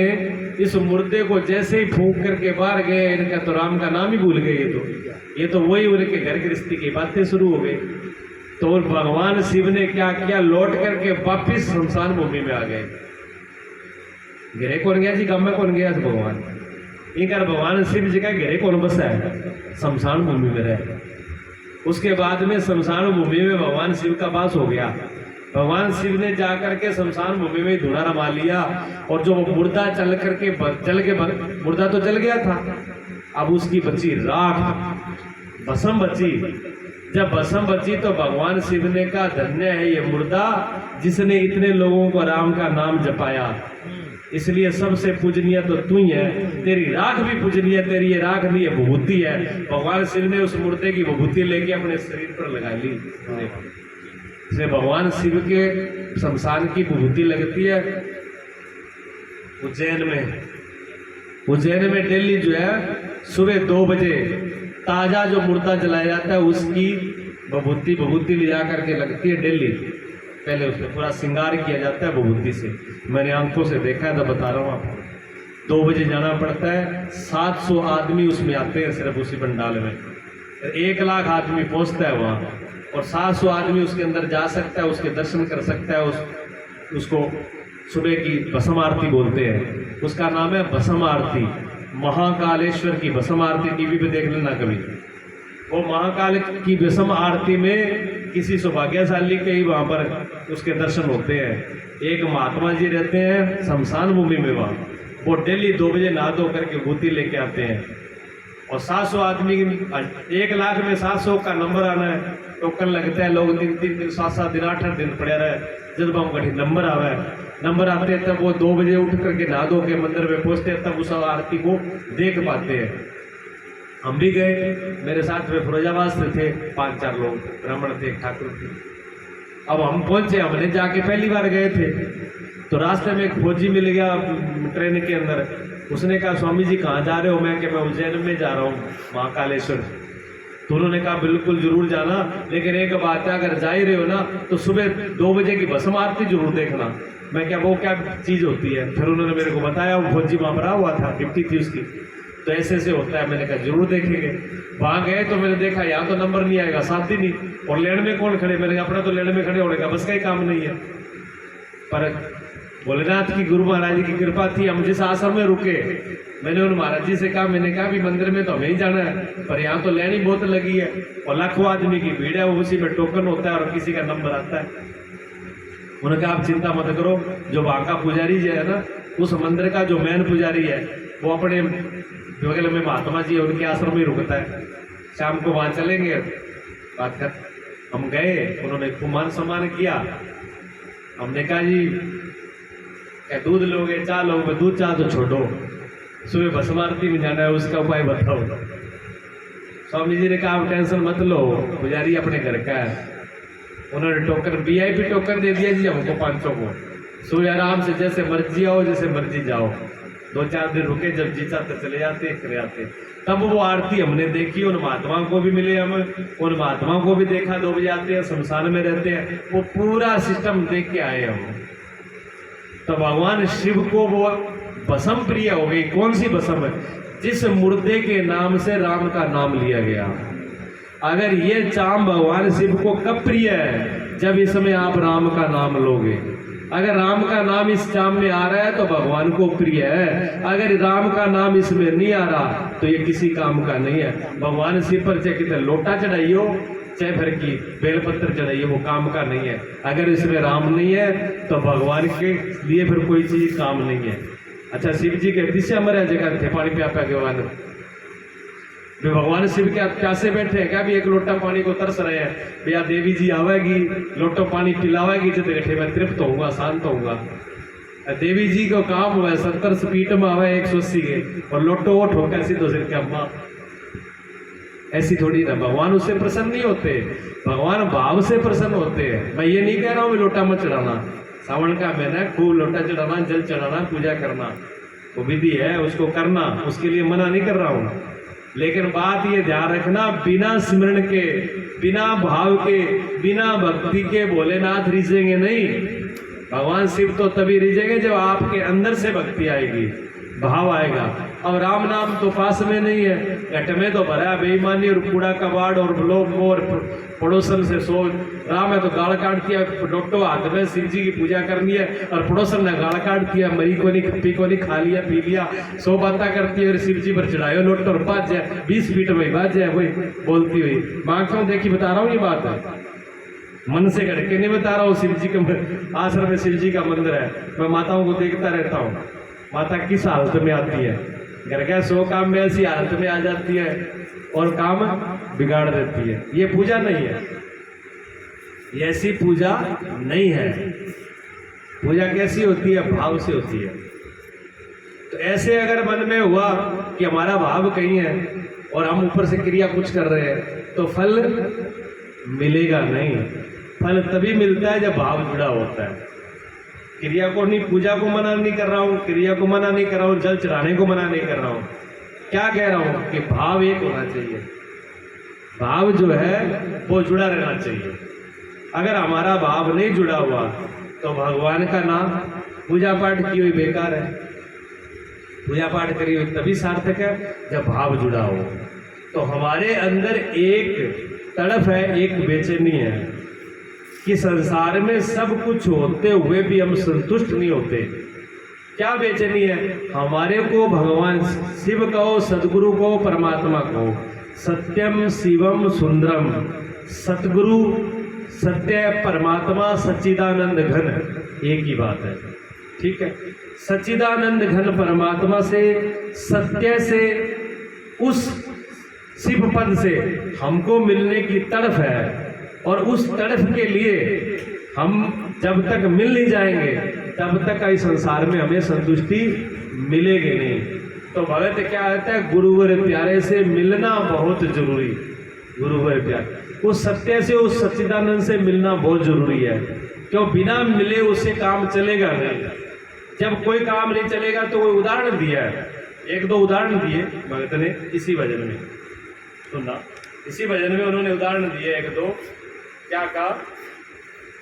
इस मुर्दे को जैसे ही फूंक करके बाहर गए, इनका तो राम का नाम ही भूल गए, ये तो वही उनके घर गृहस्थी की बातें शुरू हो गई। तो भगवान शिव ने क्या किया, लौट करके वापिस शमशान भूमि में आ गए। गिरे कौन गया जी, गांव में कौन गया भगवान? इनका भगवान शिव जी का घेरे कौन बसा है? शमशान भूमि में रहे। उसके बाद में शमशान भूमि में भगवान शिव का वास हो गया। भगवान शिव ने जाकर के शमशान भूमि में धुना रमा लिया, और जो मुर्दा चल करके मुर्दा तो जल गया था, अब उसकी बची राख, भस्म बची। जब भस्म बची तो भगवान शिव ने कहा धन्य है ये मुर्दा जिसने इतने लोगों को राम का नाम जपाया, इसलिए सबसे पूजनीय तो तू ही है, तेरी राख भी पूजनीय, तेरी ये राख नहीं है विभूति है। भगवान शिव ने उस मुर्दे की विभूति लेके अपने शरीर पर लगा ली। इसलिए भगवान शिव के शमशान की विभूति लगती है उज्जैन में। उज्जैन में डेली जो है सुबह 2 बजे ताजा जो मुर्दा जलाया जाता है उसकी विभूति ले जा करके लगती है डेली। पहले उसमें पूरा श्रृंगार किया जाता है विभूति से, मैंने आंखों से देखा है तो बता रहा हूँ आपको। 2 बजे जाना पड़ता है, 700 आदमी उसमें आते हैं सिर्फ उसी पंडाल में, 1 लाख आदमी पहुँचता है वहाँ, और 700 आदमी उसके अंदर जा सकता है, उसके दर्शन कर सकता है। उसको सुबह की भस्म आरती बोलते हैं, उसका नाम है भस्म आरती। महाकालेश्वर की भस्म आरती टीवी पे देख लेना कभी। वो महाकाल की भस्म आरती में किसी सौभाग्यशाली के ही वहाँ पर उसके दर्शन होते हैं। एक महात्मा जी रहते हैं शमशान भूमि में, वहाँ वो डेली 2 बजे नहा धो करके विभूति लेके आते हैं, और 700 आदमी, 1 लाख में 700 का नंबर आना है, टोकन लगता है, लोग 3 दिन 7 दिन 8 दिन पड़े रहे, जब हम कहीं नंबर आवे, नंबर आते हैं तब वो 2 बजे उठ करके नहा धो के मंदिर में पहुंचते हैं, तब उस आरती को देख पाते हैं। हम भी गए, मेरे साथ में फिरोजाबाद से थे 5-4 लोग, ब्राह्मण थे, ठाकुर थे। अब हम पहुंचे, हमने जाके पहली बार गए थे, तो रास्ते में एक फौजी मिल गया ट्रेन के अंदर। उसने कहा स्वामी जी कहाँ जा रहे हो? मैं उज्जैन में जा रहा हूँ महाकालेश्वर। तो उन्होंने कहा बिल्कुल जरूर जाना, लेकिन एक बात है, अगर जा ही रहे हो ना तो सुबह 2 बजे की भस्म आरती जरूर देखना। मैं क्या वो क्या चीज़ होती है? फिर उन्होंने मेरे को बताया, वो फौजी वहाँ पर हुआ था, ड्यूटी थी उसकी, तो ऐसे ऐसे होता है। मैंने कहा जरूर देखेंगे। वहाँ गए तो मैंने देखा यहाँ तो नंबर नहीं आएगा, साथ ही नहीं, और लेन में कौन खड़े? मैंने कहा अपना तो लेन में खड़े होने का बस का ही काम नहीं है। पर भोलेनाथ की, गुरु महाराज जी की कृपा थी, हम जिस आश्रम में रुके, मैंने उन महाराज जी से कहा, मैंने कहा भी मंदिर में तो हमें ही जाना है, पर यहाँ तो लाइन ही बहुत लगी है और लाखों आदमी की भीड़ है, वो उसी में टोकन होता है और किसी का नंबर आता है। उन्होंने कहा आप चिंता मत करो, जो वहाँ का पुजारी जो है ना, उस मंदिर का जो मेन पुजारी है, वो अपने बगल में महात्मा जी है, उनके आश्रम में रुकता है, शाम को वहाँ चलेंगे बात कर। हम गए, उन्होंने खूब मान सम्मान किया। हमने कहा जी क्या दूध लोगे, चाय लोगे? दूध चाय तो छोड़ो, सुबह भस्म आरती में जाना है, उसका उपाय बताओ। स्वामी जी ने कहा आप टेंशन मत लो, पुजारी अपने घर का है। उन्होंने टोकन, VIP टोकन दे दिया जी हमको 500 को। सुबह आराम से जैसे मर्जी आओ, जैसे मर्जी जाओ। 2-4 दिन रुके, जब जी चाहते चले जाते, चले जाते। तब वो आरती हमने देखी, उन महात्मा को भी मिले, हम उन महात्मा को भी देखा। 2 बजे आते हैं, शमशान में रहते हैं, वो पूरा सिस्टम देख के आए हम। तो भगवान शिव को वो भस्म प्रिय हो गई। कौन सी भस्म है? जिस मुर्दे के नाम से राम का नाम लिया गया। अगर ये चाम भगवान शिव को कब प्रिय है? जब इसमें आप राम का नाम लोगे। अगर राम का नाम इस चाम में आ रहा है तो भगवान को प्रिय है। अगर राम का नाम इसमें नहीं आ रहा तो ये किसी काम का नहीं है। भगवान शिव पर चाहे कितना लोटा चढ़ाइयो, चाहे फिर की बेलपत्र चढ़ाइए, वो काम का नहीं है। अगर इसमें राम नहीं है तो भगवान के लिए फिर कोई चीज काम नहीं है। अच्छा, शिव जी के दिशा मरे जगह थे, पानी प्या के वाले भगवान शिव के प्यासे बैठे हैं क्या? भी एक लोटा पानी को तरस रहे हैं, भैया देवी जी आवेगी, लोटो पानी पिलावेगी तो बैठे मैं तृप्त होऊंगा, शांत होऊंगा। देवी जी को काम हुआ 70 स्पीड में आवे 180 के, और लोटो वो ठोका सीधो सिर के अम्मा। ऐसी थोड़ी ना, भगवान उससे प्रसन्न नहीं होते, भगवान भाव से प्रसन्न होते हैं। मैं ये नहीं कह रहा हूँ लोटा मत चढ़ाना, सावन का महीना खूब लोटा चढ़ाना, जल चढ़ाना, पूजा करना, वो विधि है, उसको करना, उसके लिए मना नहीं कर रहा हूँ। लेकिन बात ये ध्यान रखना, बिना स्मरण के, बिना भाव के, बिना भक्ति के भोलेनाथ रिझेंगे नहीं। भगवान शिव तो तभी रिझेंगे जब आपके अंदर से भक्ति आएगी, भाव आएगा। अब राम नाम तो पास में नहीं है, घट में तो भरा बेईमानी और कूड़ा कबाड़ और लोग और पड़ोसन से सोच राह में तो गाल काट दिया, डॉक्टर हाथ में शिव जी की पूजा करनी है और पड़ोसन ने गाल काट दिया, मरी को नहीं खप्पी को नहीं, खा लिया पी लिया, 100 बातें करती है और शिव जी पर चढ़ायो लोट और बाज जाए 20 फीट में बाज जाए वही बोलती हुई। मैं आंखों देखी बता रहा हूँ, ये बात है, मन से करके नहीं बता रहा हूँ। शिव जी का आश्रम में शिव जी का मंदिर है, मैं माताओं को देखता रहता हूँ, माता किस हालत में आती है, घर का 100 काम में ऐसी हालत में आ जाती है और काम बिगाड़ देती है। ये पूजा नहीं है, ये ऐसी पूजा नहीं है। पूजा कैसी होती है? भाव से होती है। तो ऐसे अगर मन में हुआ कि हमारा भाव कहीं है और हम ऊपर से क्रिया कुछ कर रहे हैं तो फल मिलेगा नहीं। फल तभी मिलता है जब भाव जुड़ा होता है। क्रिया को नहीं, पूजा को मना नहीं कर रहा हूँ, क्रिया को मना नहीं कर रहा हूँ, जल चढ़ाने को मना नहीं कर रहा हूँ। क्या कह रहा हूँ कि भाव एक होना चाहिए, भाव जो है वो जुड़ा रहना चाहिए। अगर हमारा भाव नहीं जुड़ा हुआ तो भगवान का नाम, पूजा पाठ की हुई बेकार है। पूजा पाठ करी हुई तभी सार्थक है जब भाव जुड़ा हो। तो हमारे अंदर एक तड़प है, एक बेचैनी है कि संसार में सब कुछ होते हुए भी हम संतुष्ट नहीं होते। क्या बेचैनी है? हमारे को भगवान शिव कहो, सदगुरु को, परमात्मा को, सत्यम शिवम सुंदरम, सतगुरु सत्य परमात्मा सच्चिदानंद घन, एक ही बात है, ठीक है। सच्चिदानंद घन परमात्मा से, सत्य से, उस शिव पद से हमको मिलने की तड़फ है और उस तड़फ के लिए हम जब तक मिल नहीं जाएंगे तब तक इस संसार में हमें संतुष्टि मिलेगी नहीं। तो भगत क्या कहता है? गुरुवर प्यारे से मिलना बहुत जरूरी। गुरुवर प्यारे, उस सत्य से, उस सच्चिदानंद से मिलना बहुत जरूरी है। क्यों? बिना मिले उससे काम चलेगा नहीं। जब कोई काम नहीं चलेगा तो कोई उदाहरण दिया है, 1-2 उदाहरण दिए भगत ने इसी भजन में, सुनना, इसी भजन में उन्होंने उदाहरण दिए 1-2। क्या कहा?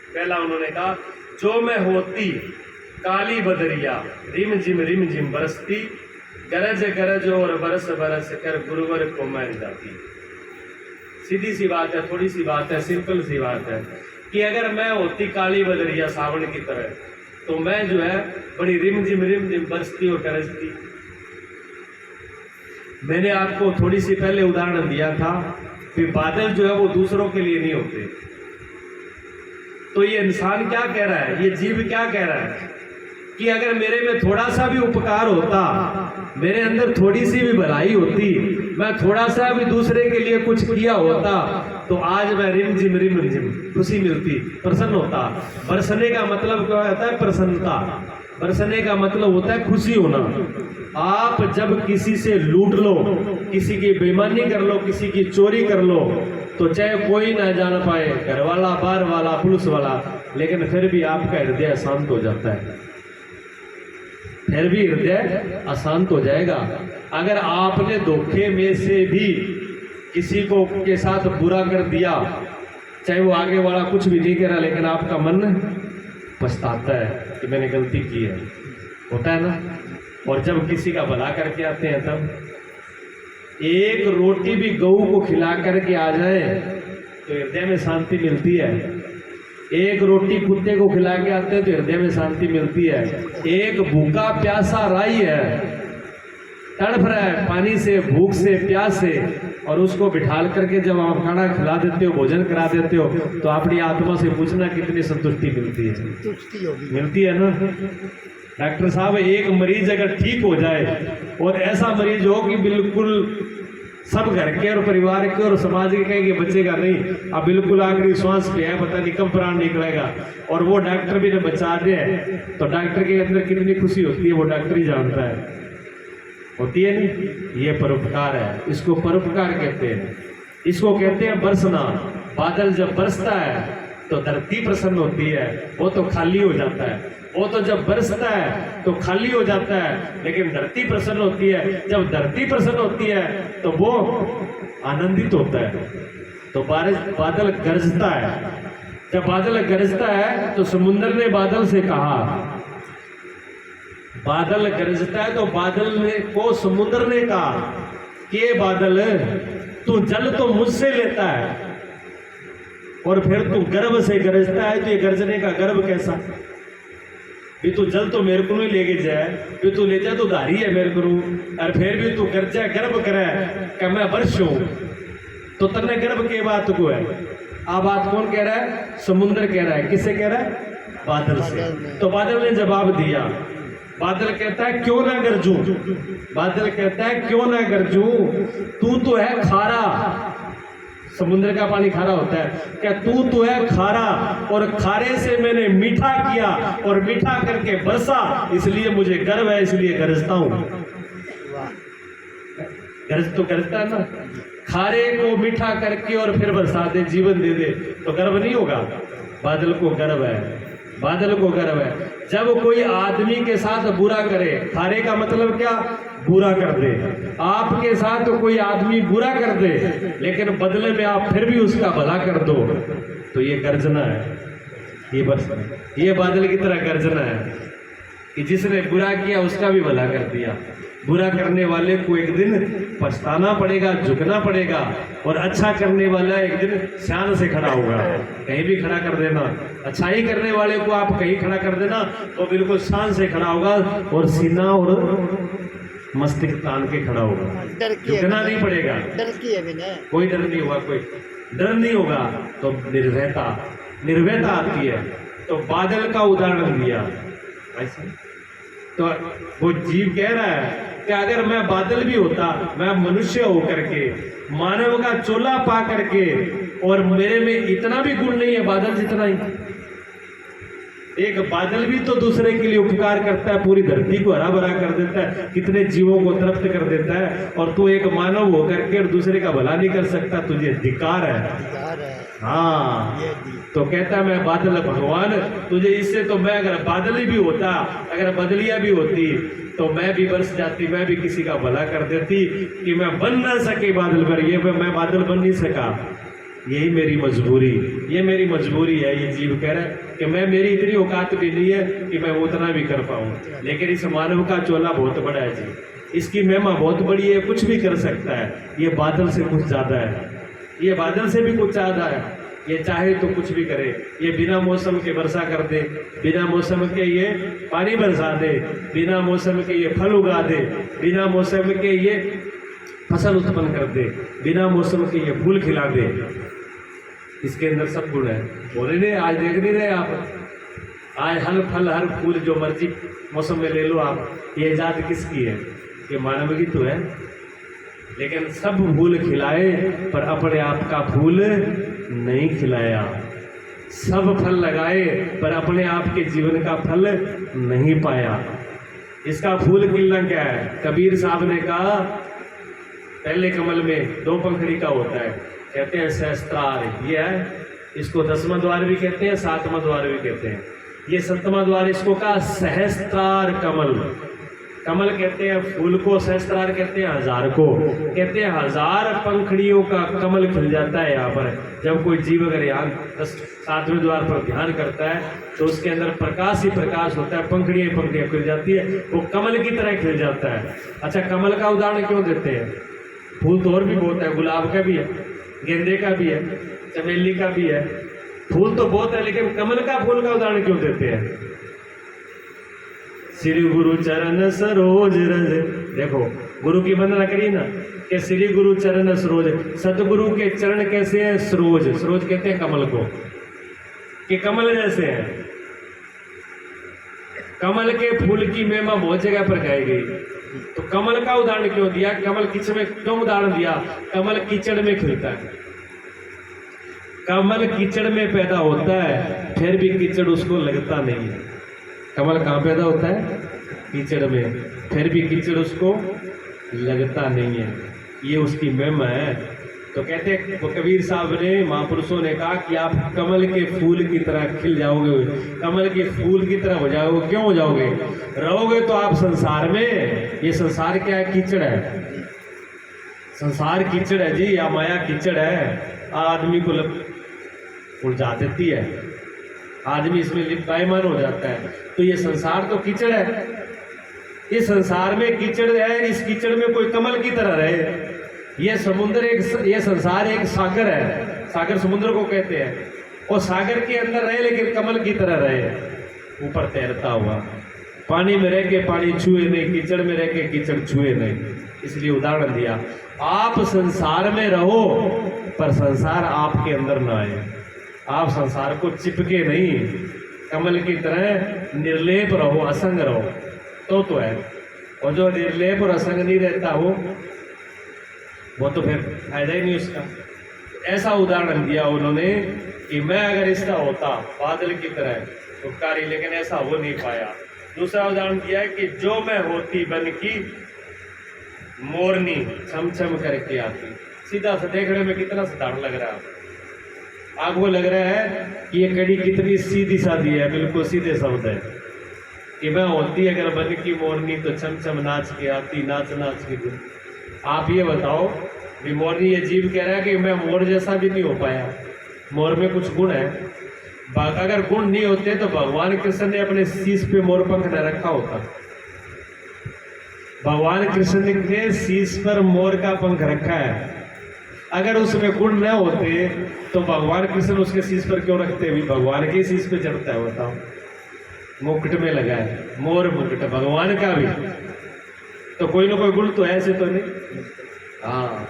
पहला उन्होंने कहा, जो मैं होती काली बदरिया, रिम झिम बरसती, गरज गरज और बरस बरस कर गुरुवर को मैं जाती। सीधी सी बात है, थोड़ी सी बात है, सिंपल सी बात है कि अगर मैं होती काली बदरिया सावन की तरह तो मैं जो है बड़ी रिम झिम बरसती और गरजती। मैंने आपको थोड़ी सी पहले उदाहरण दिया था कि बादल जो है वो दूसरों के लिए नहीं होते। तो ये इंसान क्या कह रहा है, ये जीव क्या कह रहा है कि अगर मेरे में थोड़ा सा भी उपकार होता, मेरे अंदर थोड़ी सी भी भलाई होती, मैं थोड़ा सा भी दूसरे के लिए कुछ किया होता तो आज मैं रिम झिम खुशी मिलती, प्रसन्न होता। बरसने का मतलब क्या होता है? प्रसन्नता। बरसने का मतलब होता है खुशी होना। आप जब किसी से लूट लो, किसी की बेईमानी कर लो, किसी की चोरी कर लो, तो चाहे कोई ना जान पाए, घर वाला, बार वाला, पुलिस वाला, लेकिन फिर भी आपका हृदय अशांत हो जाता है, फिर भी हृदय अशांत हो जाएगा। अगर आपने धोखे में से भी किसी को के साथ बुरा कर दिया, चाहे वो आगे वाला कुछ भी नहीं करा, लेकिन आपका मन पछताता है कि मैंने गलती की है, होता है ना। और जब किसी का भला करके आते हैं तब एक रोटी भी गऊ को खिला करके आ जाए तो हृदय में शांति मिलती है। एक रोटी कुत्ते को खिला के आते हैं तो हृदय में शांति मिलती है। एक भूखा प्यासा राई है, तड़प रहा है पानी से, भूख से, प्यास से, और उसको बिठाल करके जब आप खाना खिला देते हो, भोजन करा देते हो, तो अपनी आत्मा से पूछना कितनी संतुष्टि मिलती है। संतुष्टि होगी, मिलती है ना। डॉक्टर साहब, एक मरीज अगर ठीक हो जाए और ऐसा मरीज हो कि बिल्कुल सब घर के और परिवार के और समाज के कहेंगे बचेगा नहीं, अब बिल्कुल आखिरी श्वास पे है, पता नहीं कब प्राण निकलेगा, और वो डॉक्टर भी ने बचा दे, तो डॉक्टर के अंदर कितनी खुशी होती है वो डॉक्टर ही जानता है। होती है नहीं? ये परोपकार है, इसको परोपकार कहते हैं। इसको कहते हैं बरसना। बादल जब बरसता है तो धरती प्रसन्न होती है, वो तो खाली हो जाता है। वो तो जब बरसता है तो खाली हो जाता है, लेकिन धरती प्रसन्न होती है। जब धरती प्रसन्न होती है तो वो आनंदित होता है। तो बादल गरजता है। जब बादल गरजता है तो समुद्र ने बादल से कहा, बादल गरजता है तो बादल ने को समुद्र ने कहा कि बादल तू जल तो मुझसे लेता है और फिर तू गर्व से गरजता है, तो ये गरजने का गर्व कैसा? भी तू जल तो मेरे को नहीं लेके जाए, भी तू ले जा तो धारी है मेरे को, और फिर भी तू गरजा गर्व करे कि मैं वर्ष हूं, तो तन्ने गर्व के बात को है। आ बात कौन कह रहा है? समुद्र कह रहा है। किससे कह रहा है? बादल से। तो बादल ने जवाब दिया। बादल कहता है क्यों ना गरजूं, बादल कहता है क्यों ना गरजूं, तू तो है खारा, समुद्र का पानी खारा होता है, क्या तू तो है खारा, और खारे से मैंने मीठा किया और मीठा करके बरसा, इसलिए मुझे गर्व है, इसलिए गरजता हूं। गरज तो गरजता है ना, खारे को मीठा करके और फिर बरसा दे, जीवन दे दे, तो गर्व नहीं होगा? बादल को गर्व है, बादल को गर्व है। जब कोई आदमी के साथ बुरा करे, खारे का मतलब क्या? बुरा कर दे। आपके साथ तो कोई आदमी बुरा कर दे, लेकिन बदले में आप फिर भी उसका भला कर दो, तो ये गर्जना है। ये बस ये बादल की तरह गर्जना है कि जिसने बुरा किया उसका भी भला कर दिया। बुरा करने वाले को एक दिन पछताना पड़ेगा, झुकना पड़ेगा, और अच्छा करने वाला एक दिन शान से खड़ा होगा। कहीं भी खड़ा कर देना, अच्छाई करने वाले को आप कहीं खड़ा कर देना तो बिल्कुल शान से खड़ा होगा, और सीना और मस्तिष्क तान के खड़ा होगा, डर की है झुकना भी नहीं पड़ेगा। डर की है भी नहीं। कोई डर नहीं होगा, कोई डर नहीं होगा, तो निर्भयता, निर्भयता आती है। तो बादल का उदाहरण दिया ऐसे, तो वो जीव कह रहा है कि अगर मैं बादल भी होता, मैं मनुष्य होकर के मानव का चोला पा करके, और मेरे में इतना भी गुण नहीं है बादल जितना ही। एक बादल भी तो दूसरे के लिए उपकार करता है, पूरी धरती को हरा भरा कर देता है, कितने जीवों को तृप्त कर देता है, और तू एक मानव होकर के और दूसरे का भला नहीं कर सकता, तुझे धिक्कार है। अधिकार है हाँ, ये दी। तो कहता मैं बादल भगवान, तुझे इससे तो मैं अगर बादल ही भी होता, अगर बदलिया भी होती, तो मैं भी बरस जाती, मैं भी किसी का भला कर देती, कि मैं बन ना सके बादल पर, ये मैं बादल बन नहीं सका, यही मेरी मजबूरी, ये मेरी मजबूरी है। ये जीव कह रहा है कि मैं, मेरी इतनी औकात भी नहीं है कि मैं उतना भी कर पाऊँ, लेकिन इस मानव का चोला बहुत बड़ा है जी, इसकी महिमा बहुत बड़ी है, कुछ भी कर सकता है। ये बादल से कुछ ज़्यादा है, ये बादल से भी कुछ ज़्यादा है। ये चाहे तो कुछ भी करे, ये बिना मौसम के वर्षा कर दे, बिना मौसम के ये पानी बरसा दे, बिना मौसम के ये फल उगा दे, बिना मौसम के ये फसल उत्पन्न कर दे, बिना मौसम के ये फूल खिला दे। इसके अंदर सब गुण है। बोले नहीं, आज देख नहीं रहे आप, आज हर फल हर फूल जो मर्जी मौसम में ले लो आप, ये जात किसकी है? ये मानव की तो है, लेकिन सब फूल खिलाए पर अपने आप का फूल नहीं खिलाया, सब फल लगाए पर अपने आप के जीवन का फल नहीं पाया। इसका फूल खिलना क्या है? कबीर साहब ने कहा पहले कमल में दो पंखड़ी का होता है, कहते हैं सहस्त्रार, ये है, इसको 10वां द्वार भी कहते हैं, 7वां द्वार भी कहते हैं, ये 7वां द्वार इसको कहा सहस्त्रार कमल। कमल कहते हैं फूल को, सहस्त्रार कहते हैं हजार को, कहते हैं 1000 पंखड़ियों का कमल खिल जाता है यहाँ पर। जब कोई जीव अगर यहाँ 7वें द्वार पर ध्यान करता है तो उसके अंदर प्रकाश ही प्रकाश होता है, पंखड़ियाँ पंखड़ियाँ खिल जाती है, वो कमल की तरह खिल जाता है। अच्छा, कमल का उदाहरण क्यों देते हैं? फूल तो और भी बहुत है, गुलाब का भी है, गेंदे का भी है, चमेली का भी है, फूल तो बहुत है, लेकिन कमल का फूल का उदाहरण क्यों देते हैं? श्री गुरु चरण सरोज रज, देखो गुरु की वंदना करिए ना कि श्री गुरु चरण सरोज, सतगुरु के चरण कैसे हैं? सरोज, सरोज कहते हैं कमल को, कि कमल जैसे हैं। कमल के फूल की महिमा बहुत जगह पर गाई गई, तो कमल का उदाहरण क्यों दिया? कमल कीचड़ में क्यों उदाहरण दिया? कमल कीचड़ में खिलता है, कमल कीचड़ में पैदा होता है, फिर भी कीचड़ उसको लगता नहीं है। कमल कहाँ पैदा होता है? कीचड़ में, फिर भी कीचड़ उसको लगता नहीं है, ये उसकी महिमा है। तो कहते हैं वो कबीर साहब ने, महापुरुषों ने कहा कि आप कमल के फूल की तरह खिल जाओगे, कमल के फूल की तरह हो जाओगे। क्यों हो जाओगे? रहोगे तो आप संसार में। ये संसार क्या है? कीचड़ है, संसार कीचड़ है जी, या माया कीचड़ है, आदमी को उलझा देती है, आदमी इसमें लिप्तायमान हो जाता है। तो ये संसार तो कीचड़ है, इस संसार में कीचड़ है, इस कीचड़ में कोई कमल की तरह रहे। ये समुद्र एक, ये संसार एक सागर है, सागर समुद्र को कहते हैं, वो सागर के अंदर रहे लेकिन कमल की तरह रहे, ऊपर तैरता हुआ। पानी में रह के पानी छुए नहीं, कीचड़ में रह के कीचड़ छुए नहीं। इसलिए उदाहरण दिया, आप संसार में रहो पर संसार आपके अंदर ना आए। आप संसार को चिपके नहीं, कमल की तरह निर्लेप रहो, असंग रहो, तो है। और जो निर्लेप और असंग नहीं रहता वो तो फिर फायदा ही नहीं उसका। ऐसा उदाहरण दिया उन्होंने कि मैं अगर इसका होता बादल की तरह उपकारी, लेकिन ऐसा हो नहीं पाया। दूसरा उदाहरण दिया है कि जो मैं होती बन की मोरनी छम छम करके आती। सीधा सा देखने में कितना साधारण लग रहा है, आपको लग रहा है कि ये कड़ी कितनी सीधी सादी है, बिल्कुल सीधे शब्द है कि मैं होती अगर बन की मोरनी तो छम छम नाच के आती, नाच नाच के। आप ये बताओ कि मोरनी ये जीव कह रहा है कि मैं मोर जैसा भी नहीं हो पाया, मोर में कुछ गुण है। अगर गुण नहीं होते तो भगवान कृष्ण ने अपने शीश पे मोर पंख न रखा होता। भगवान कृष्ण ने शीश पर मोर का पंख रखा है। अगर उसमें गुण न होते तो भगवान कृष्ण उसके शीश पर क्यों रखते? भी भगवान के शीश पे चढ़ता है, बताओ। मुकुट में लगा है मोर मुकुट भगवान का भी, तो कोई ना कोई गुण तो ऐसे तो नहीं। हाँ,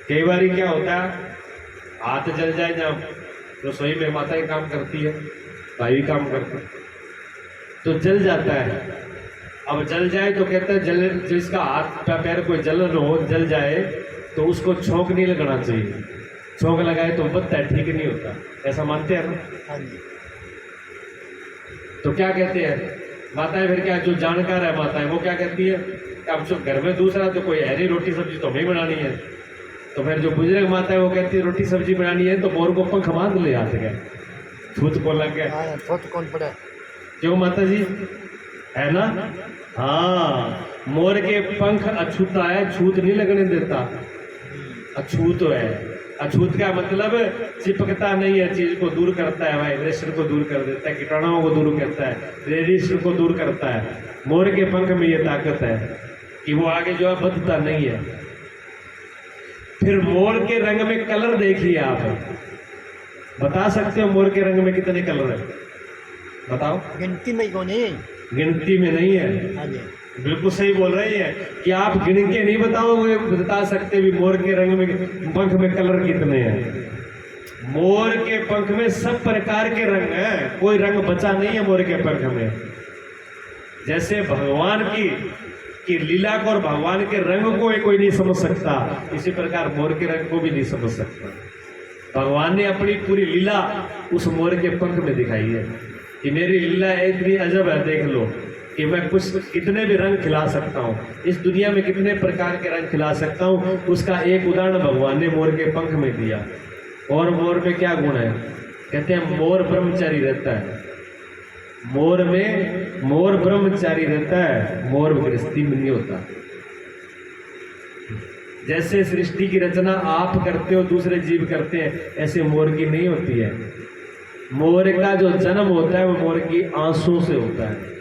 कई बार क्या होता है, हाथ जल जाए, जब रसोई में माता ही काम करती है, भाई भी काम करता है, तो जल जाता है। अब जल जाए तो कहते हैं जल, जिसका हाथ पैर कोई जलन हो, जल जाए तो उसको छोंक नहीं लगाना चाहिए। छोंक लगाए तो बदता है, ठीक नहीं होता, ऐसा मानते हैं ना? हाँ जी। तो क्या कहते हैं माताएं, फिर क्या, जो जानकार है माताएं, वो क्या कहती है, अब जो घर में दूसरा तो कोई है नहीं, रोटी सब्जी तो हमें बनानी है। तो फिर जो बुजुर्ग माता है वो कहती है रोटी सब्जी बनानी है तो मोर को पंख बांध ले आते गए, छूत को लग गए। हाँ, छूत कौन पड़ा? क्यों माता जी, है ना? हाँ, मोर के पंख अछूता है, छूत नहीं लगने देता, अछूत है। अछूत का मतलब चिपकता नहीं है, चीज को दूर करता है, वाइब्रेशन को दूर कर देता है, कीटाणुओं को दूर करता है, रेडिएशन को दूर करता है। मोर के पंख में ये ताकत है कि वो आगे जो है बदता नहीं है। फिर मोर के रंग में कलर देखिए, आप बता सकते हो मोर के रंग में कितने कलर है? बताओ। गिनती में कौन है? गिनती में नहीं है। हाँ जी। बिल्कुल सही बोल रही है कि आप गिन के नहीं बताओगे, बता सकते भी मोर के रंग में, पंख में कलर कितने हैं। मोर के पंख में सब प्रकार के रंग हैं, कोई रंग बचा नहीं है मोर के पंख में। जैसे भगवान की लीला को और भगवान के रंग को कोई नहीं समझ सकता, इसी प्रकार मोर के रंग को भी नहीं समझ सकता। भगवान ने अपनी पूरी लीला उस मोर के पंख में दिखाई है कि मेरी लीला इतनी अजब है, देख लो कि मैं कुछ कितने भी रंग खिला सकता हूँ, इस दुनिया में कितने प्रकार के रंग खिला सकता हूँ। उसका एक उदाहरण भगवान ने मोर के पंख में दिया। और मोर में क्या गुण है? कहते हैं मोर ब्रह्मचारी रहता है। मोर ब्रह्मचारी रहता है, मोर गृहस्थी में नहीं होता। जैसे सृष्टि की रचना आप करते हो, दूसरे जीव करते हैं, ऐसे मोर की नहीं होती है। मोर का जो जन्म होता है वो मोर की आंसू से होता है।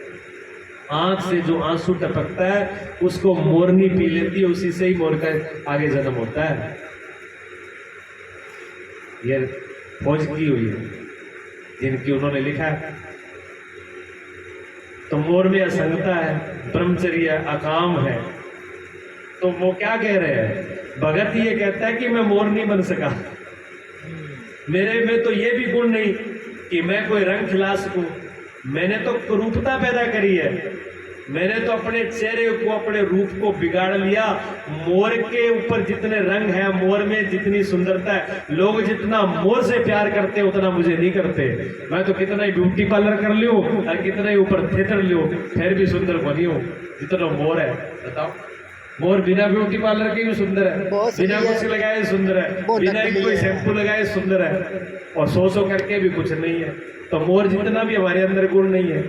आंख से जो आंसू टपकता है उसको मोरनी पी लेती है, उसी से ही मोर का आगे जन्म होता है। ये खोज की हुई है जिनकी, उन्होंने लिखा है। तो मोर में असंगता है, ब्रह्मचर्य, अकाम है। तो वो क्या कह रहे हैं? भगत ये कहता है कि मैं मोर नहीं बन सका, मेरे में तो ये भी गुण नहीं कि मैं कोई रंग खिला सकूं। मैंने तो कुरूपता पैदा करी है, मैंने तो अपने चेहरे को, अपने रूप को बिगाड़ लिया। मोर के ऊपर जितने रंग हैं, मोर में जितनी सुंदरता है, लोग जितना मोर से प्यार करते हैं उतना मुझे नहीं करते। मैं तो कितना ही ब्यूटी पार्लर कर लूं और कितना ही ऊपर थिएटर लूं, फिर भी सुंदर बनी हूं जितना मोर है। बताओ, मोर बिना ब्यूटी पार्लर के भी सुंदर है, बिना कुछ लगाए सुंदर है, बिना कोई शैम्पू लगाए सुंदर है, और सो करके भी कुछ नहीं है। तो मोर जितना भी हमारे अंदर गुण नहीं है।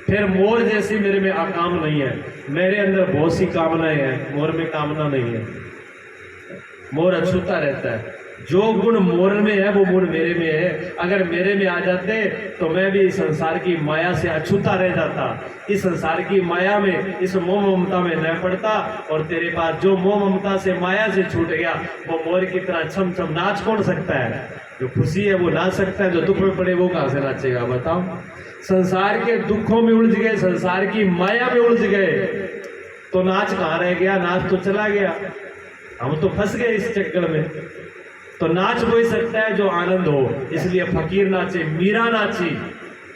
फिर मोर जैसी मेरे में अकाम नहीं है, मेरे अंदर बहुत सी कामनाएं हैं, मोर में कामना नहीं है। मोर अछूता रहता है, जो गुण मोर में है वो गुण मेरे में है। अगर मेरे में आ जाते तो मैं भी इस संसार की माया से अछूता रह जाता, इस संसार की माया में, इस मोह ममता में न पड़ता। और तेरे पास जो मोह ममता से, माया से छूट गया, वो मोर की तरह छम छम नाच कौन सकता है? जो खुशी है वो नाच सकता है, जो दुख में पड़े वो कहाँ से नाचेगा बताओ। संसार के दुखों में उलझ गए, संसार की माया में उलझ गए, तो नाच कहाँ रह गया, नाच तो चला गया। हम तो फंस गए इस चक्कर में। तो नाच वही सकता है जो आनंद हो। इसलिए फकीर नाचे, मीरा नाची,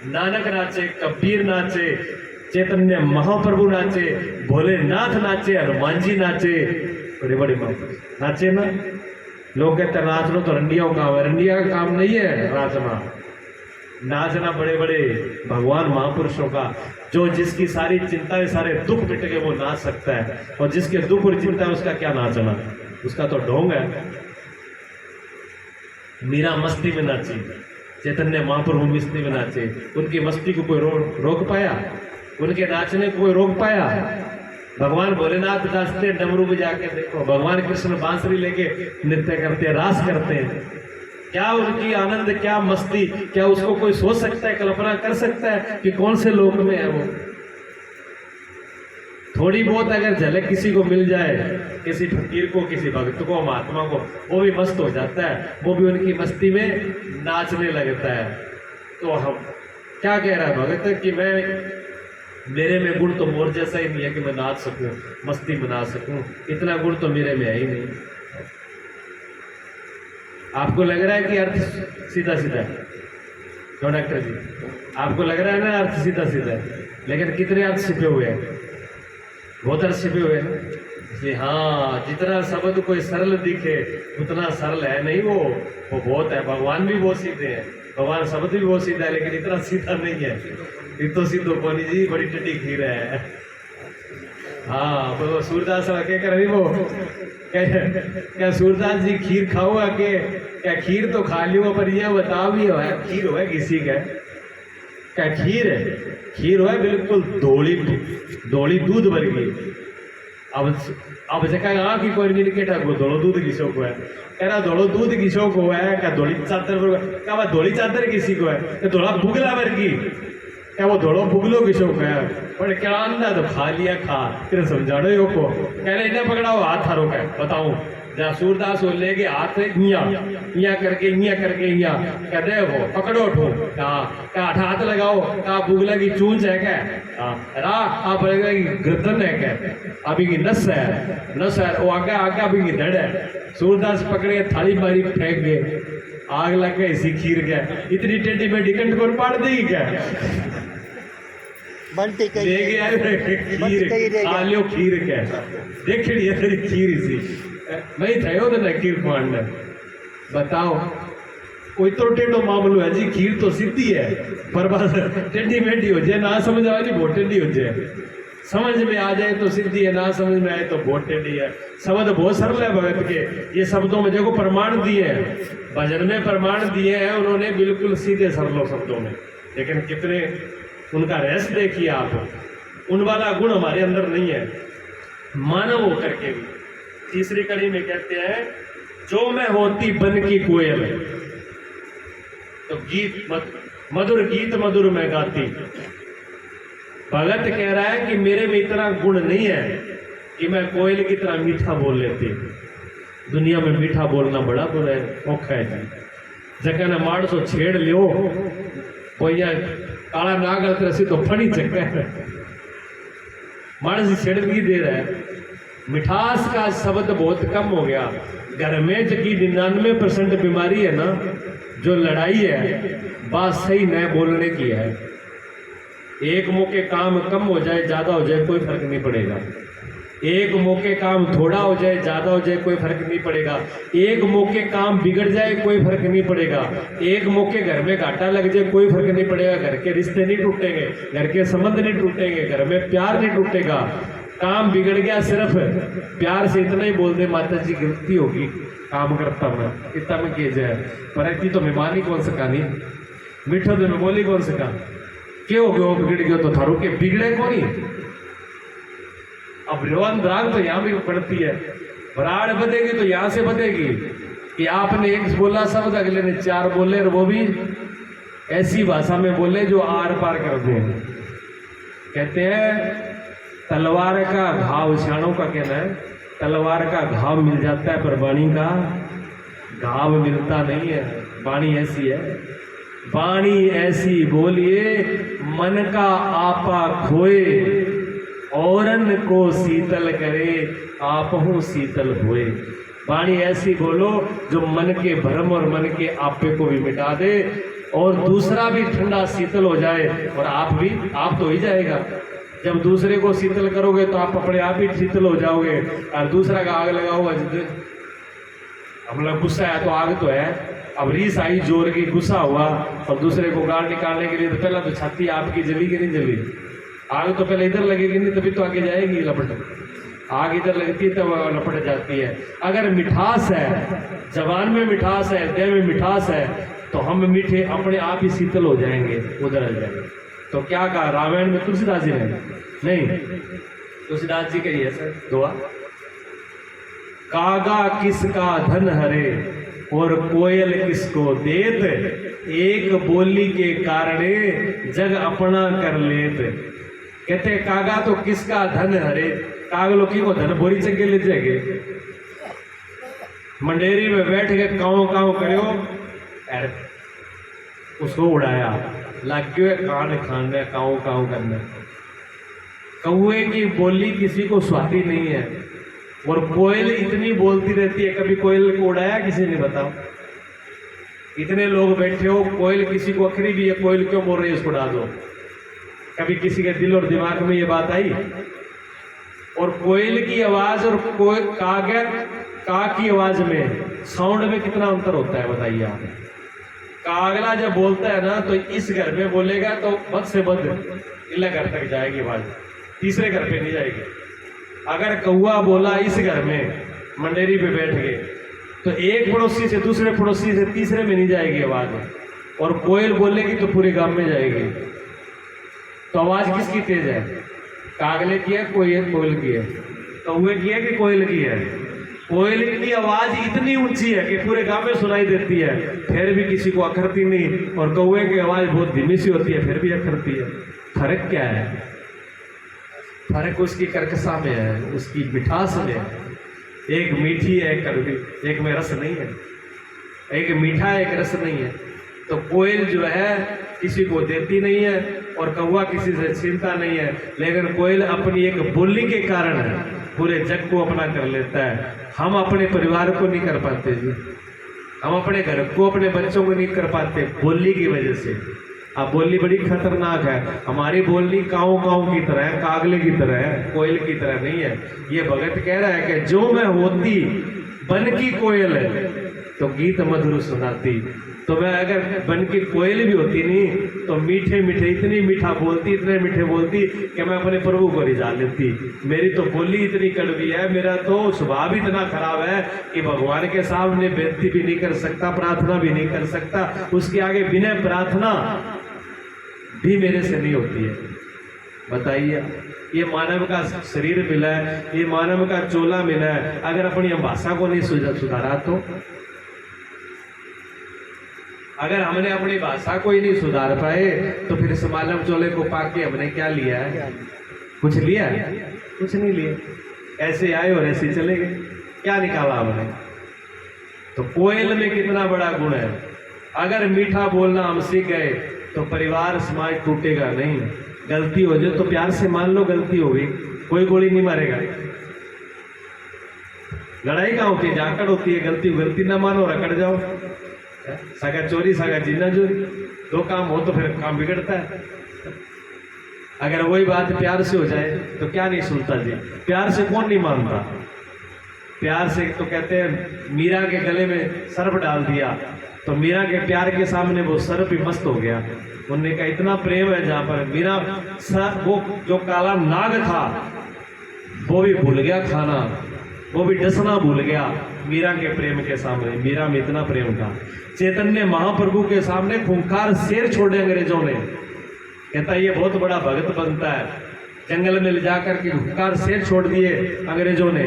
नानक नाचे, कबीर नाचे, चैतन्य महाप्रभु नाचे, भोलेनाथ नाचे, हनुमान जी नाचे, बड़े बड़े नाचे ना। लोग कहते हैं नाच लो तो रंडिया का काम है, रंडिया का काम नहीं है नाचना। नाचना बड़े बड़े भगवान महापुरुषों का, जो जिसकी सारी चिंताएं सारे दुख मिट के वो नाच सकता है, और जिसके दुख और चिंता है उसका क्या नाचना, उसका तो ढोंग है। मीरा मस्ती में नाची, चैतन्य महाप्रभु मस्ती में नाचे, उनकी मस्ती को कोई रोक पाया, उनके नाचने को कोई रोक पाया। भगवान भोलेनाथ नाचते डमरू बजा के देखो, भगवान कृष्ण बांसुरी लेके नृत्य करते, रास करते हैं। क्या उनकी आनंद, क्या मस्ती, क्या उसको कोई सोच सकता है, कल्पना कर सकता है कि कौन से लोक में है वो। थोड़ी बहुत अगर झलक किसी को मिल जाए, किसी फकीर को, किसी भक्त को, महात्मा को, वो भी मस्त हो जाता है, वो भी उनकी मस्ती में नाचने लगता है। तो हम क्या कह रहा है भगत कि मेरे में गुण तो मोर जैसा ही नहीं है कि मैं नाच सकूं, मस्ती मना सकूं, इतना गुण तो मेरे में है ही नहीं। आपको लग रहा है कि अर्थ सीधा सीधा है, क्यों डॉक्टर जी? आपको लग रहा है ना अर्थ सीधा सीधा है, लेकिन कितने अर्थ छिपे हुए हैं, बहुत अर्थ छिपे हुए हैं। इसलिए हाँ, जितना शब्द कोई सरल दिखे उतना सरल है नहीं वो बहुत है। भगवान भी बहुत सीधे हैं, भगवान शब्द भी बहुत सीधा है, लेकिन इतना सीधा नहीं है। ये तो सीधो कोनी जी, बड़ी टटी खीर है। हाँ, तो सूरदास क्या कर रही वो, क्या सूरदास जी खीर खाओगा के, क्या खीर तो खा लियो, पर यह बताओ भी हो खीर हो किसी का, क्या खीर है? खीर हो बिल्कुल धोली दूध वर्गी। अब जगह की कोई नहीं केटा को धोलो दूध की शौक है, कह रहा धोलो दूध की शौक हुआ है, क्या धोली चादर, क्या वह धोली चादर किसी को है, धोला भुगला वर्गी, क्या वो धोलो भुगलो की शौक है। पर क्या अंदा तो खा लिया, खा फिर समझाड़ो यो को, कह रहे इन्हें पकड़ाओ हाथ हारो का बताऊं। जहाँ सूरदास वो ले गए हाथ इया करके कह दे वो पकड़ो उठो, क्या हाथ लगाओ, क्या बुगला की चूंच है क्या, आप गर्दन है क्या, अभी की नस है वो आगे अभी की धड़ है। सूरदास पकड़े थाली मारी फेंक गए, आग लग गई इसी खीर के, इतनी टेढ़ी में डिकंट को पाड़ देगी क्या, बनती कहीं ले गया खीर, खा लियो खीर के, देख लिया तेरी खीर इसी नहीं थे तो ना खीर पांड। बताओ कोई तो टेढ़ो मामलो है जी, खीर तो सीधी है, पर बस टेढ़ी मेढ़ी हो जाए, ना समझ आए बहुत टेढ़ी हो जाए, समझ में आ जाए तो सीधी है, ना समझ में आए तो बहुत टेढ़ी है। शब्द बहुत सरल है भगत के, ये शब्दों में देखो प्रमाण दिए हैं, भजन में प्रमाण दिए हैं उन्होंने बिल्कुल सीधे सरलों शब्दों में, लेकिन कितने उनका रहस्य देखिए आप, उन वाला गुण हमारे अंदर नहीं है, मानव होकर के भी। तीसरी कड़ी में कहते हैं जो मैं होती बन की कोयल, तो गीत मधुर में गाती। भगत कह रहा है कि मेरे में इतना गुण नहीं है कि मैं कोयल की तरह मीठा बोल लेती। दुनिया में मीठा बोलना बड़ा बुरा है, औखा है जी। जगह न मार सो छेड़ लियो भैया, काला नागल तरसी तो फनी चक्कर है, मानस छेड़ भी दे रहा है। मिठास का शब्द बहुत कम हो गया। घर में जबकि 99% बीमारी है ना, जो लड़ाई है बात सही न बोलने की है। एक मौके काम कम हो जाए, ज़्यादा हो जाए, कोई फर्क नहीं पड़ेगा। एक मौके काम थोड़ा हो जाए, ज़्यादा हो जाए, कोई फर्क नहीं पड़ेगा। एक मौके काम बिगड़ जाए, कोई फर्क नहीं पड़ेगा। एक मौके घर में घाटा लग जाए, कोई फर्क नहीं पड़ेगा। घर के रिश्ते नहीं टूटेंगे, घर के संबंध नहीं टूटेंगे, घर में प्यार नहीं टूटेगा। काम बिगड़ गया, सिर्फ प्यार से इतना ही बोल दे माता जी गलती होगी, काम करता मैं इतना में किए जाए, पर इतनी तो मेहमानी कौन सका नहीं, मीठो तो मैं बोली कौन सका, क्यों हो गयो बिगड़ गयो तो थारू के बिगड़े कौन ही। अब रोन द्राग तो यहाँ भी पड़ती है, बराड़ बदेगी तो यहाँ से बदेगी कि आपने एक बोला शब्द अगले ने 4 बोले, और वो भी ऐसी भाषा में बोले जो आर पार कर दे। कहते हैं तलवार का घाव, सियाणों का कहना है तलवार का घाव मिल जाता है पर वाणी का घाव मिलता नहीं है। वाणी ऐसी है, वाणी ऐसी बोलिए मन का आपा खोए, औरन को शीतल करे आपहु शीतल होए। वाणी ऐसी बोलो जो मन के भ्रम और मन के आपे को भी मिटा दे और दूसरा भी ठंडा शीतल हो जाए, और आप तो ही जाएगा। जब दूसरे को शीतल करोगे तो आप अपने आप ही शीतल हो जाओगे। और दूसरा का आग लगा हुआ, हम लोग गुस्सा है तो आग तो है, अब रीस आई जोर की, गुस्सा हुआ और दूसरे को गाड़ निकालने के लिए तो पहला तो छाती आपकी जली कि नहीं जली? आग तो पहले इधर लगेगी नहीं, तभी तो आगे जाएगी लपट। आग इधर लगती है तब लपट जाती है। अगर मिठास है, जबान में मिठास है, हृदय में मिठास है, तो हम मीठे अपने आप ही शीतल हो जाएंगे, उधर आ जाएंगे। तो क्या कहा रामायण में तुलसीदास जी ने? नहीं, तुलसीदास जी कही है सर दुआ, कागा किसका धन हरे और कोयल किसको देत, एक बोली के कारणे जग अपना कर लेत। कहते कागा तो किसका धन हरे, कागलो की को धन बोरी चंगे ले जाएंगे। मंडेरी में बैठ के काऊ काऊ करो, उसको उड़ाया, लाग्यो है कान खाने काऊ काऊ करने। कौए की बोली किसी को स्वादी नहीं है, और कोयल इतनी बोलती रहती है। कभी कोयल को उड़ाया किसी ने? बताओ। इतने लोग बैठे हो, कोयल किसी को अखरी भी है, कोयल क्यों बोल रही है, उसको उड़ा दो। कभी किसी के दिल और दिमाग में ये बात आई? और कोयल की आवाज और का की आवाज में, साउंड में कितना अंतर होता है बताइए आप। कागला जब बोलता है ना तो इस घर में बोलेगा तो बद से बद इला घर तक जाएगी आवाज, तीसरे घर पे नहीं जाएगी। अगर कौआ बोला इस घर में मंडेरी पे बैठ गए तो एक पड़ोसी से दूसरे पड़ोसी से तीसरे में नहीं जाएगी आवाज, और कोयल बोलेगी तो पूरे गांव में जाएगी। तो आवाज किसकी तेज है? कागले की है, कोयल की है? कौए की है कि कोयल की है? कोयल की आवाज इतनी ऊंची है कि पूरे गांव में सुनाई देती है, फिर भी किसी को अखरती नहीं। और कौए की आवाज बहुत धीमी सी होती है, फिर भी अखरती है। फर्क क्या है? फर्क उसकी कर्कशा में है, उसकी मिठास में है। एक मीठी है, एक कड़वी, एक में रस नहीं है। एक मीठा है, एक रस नहीं है। तो कोयल जो है किसी को देती नहीं है और कौवा किसी से छीनता नहीं है, लेकिन कोयल अपनी एक बोली के कारण पूरे जग को अपना कर लेता है। हम अपने परिवार को नहीं कर पाते जी, हम अपने घर को, अपने बच्चों को नहीं कर पाते बोली की वजह से। अब बोली बड़ी खतरनाक है। हमारी बोली काऊ काऊ की तरह है, कागले की तरह है, कोयल की तरह नहीं है। ये भगत कह रहा है कि जो मैं होती बन की कोयल है तो गीत मधुर सुनाती। तो मैं अगर बन की कोयल भी होती नहीं तो मीठे मीठे इतनी मीठा बोलती, इतने मीठे बोलती कि मैं अपने प्रभु को रिझा लेती। मेरी तो बोली इतनी कड़वी है, मेरा तो स्वभाव इतना खराब है कि भगवान के सामने बेनती भी नहीं कर सकता, प्रार्थना भी नहीं कर सकता। उसके आगे बिना प्रार्थना भी मेरे से नहीं होती है। बताइए, ये मानव का शरीर मिला है, ये मानव का चोला मिला है, अगर अपनी हम भाषा को नहीं सुधारा तो, अगर हमने अपनी भाषा को ही नहीं सुधार पाए तो फिर इस मालम चोले को पाके हमने क्या लिया है? कुछ लिया? कुछ नहीं लिया। ऐसे आए और ऐसे चले गए, क्या निकाला हमने? तो कोयल में कितना बड़ा गुण है। अगर मीठा बोलना हम सीख गए तो परिवार समाज टूटेगा नहीं। गलती हो जाए तो प्यार से मान लो गलती हो गई, कोई गोली नहीं मारेगा। लड़ाई कहाँ होती है? जाकड़ होती है। गलती ना मानो, रकड़ जाओ। सगा चोरी सगा जीना चोरी, दो काम हो तो फिर काम बिगड़ता है। अगर वही बात प्यार से हो जाए तो क्या नहीं सुनता जी? प्यार से कौन नहीं मानता? प्यार से तो कहते हैं मीरा के गले में सर्प डाल दिया तो मीरा के प्यार के सामने वो सर्प ही मस्त हो गया। उन्होंने कहा इतना प्रेम है जहाँ पर मीरा, वो जो काला नाग था वो भी भूल गया खाना, वो भी डसना भूल गया मीरा के प्रेम के सामने। मीरा में इतना प्रेम था। चैतन्य महाप्रभु के सामने खूंखार शेर छोड़े अंग्रेजों ने। कहता ये बहुत बड़ा भक्त बनता है। जंगल में ले जाकर के खूंखार शेर छोड़ दिए अंग्रेजों ने,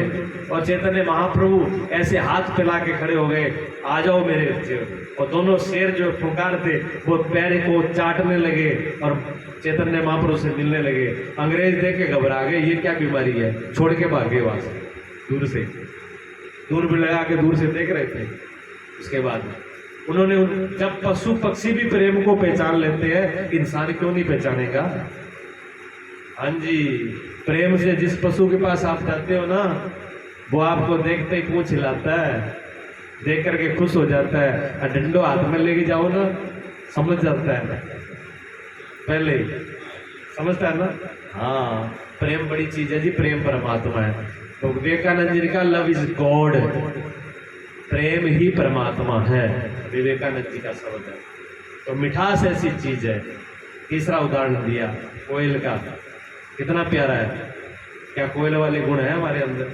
और चैतन्य महाप्रभु ऐसे हाथ फैला के खड़े हो गए, आ जाओ मेरे बच्चे। और दोनों शेर जो खूंखार थे वो पैर को चाटने लगे और चैतन्य महाप्रभु से मिलने लगे। अंग्रेज देख के घबरा गए, ये क्या बीमारी है, छोड़ के भागे वहां से। दूर से दूर भी लगा के दूर से देख रहे थे। उसके बाद उन्होंने जब पशु पक्षी भी प्रेम को पहचान लेते हैं, इंसान क्यों नहीं पहचानेगा? हाँ जी, प्रेम से जिस पशु के पास आप जाते हो ना, वो आपको देखते ही पूंछ हिलाता है, देख करके खुश हो जाता है। और डंडो हाथ में लेके जाओ ना, समझ जाता है, पहले समझता है ना। हाँ, प्रेम बड़ी चीज है जी, प्रेम परमात्मा है। तो विवेकानंद जी का लव इज गॉड, प्रेम ही परमात्मा है, विवेकानंद जी का शब्द है। तो मिठास ऐसी चीज है। तीसरा उदाहरण दिया कोयल का, कितना प्यारा है। क्या कोयल वाले गुण है हमारे अंदर?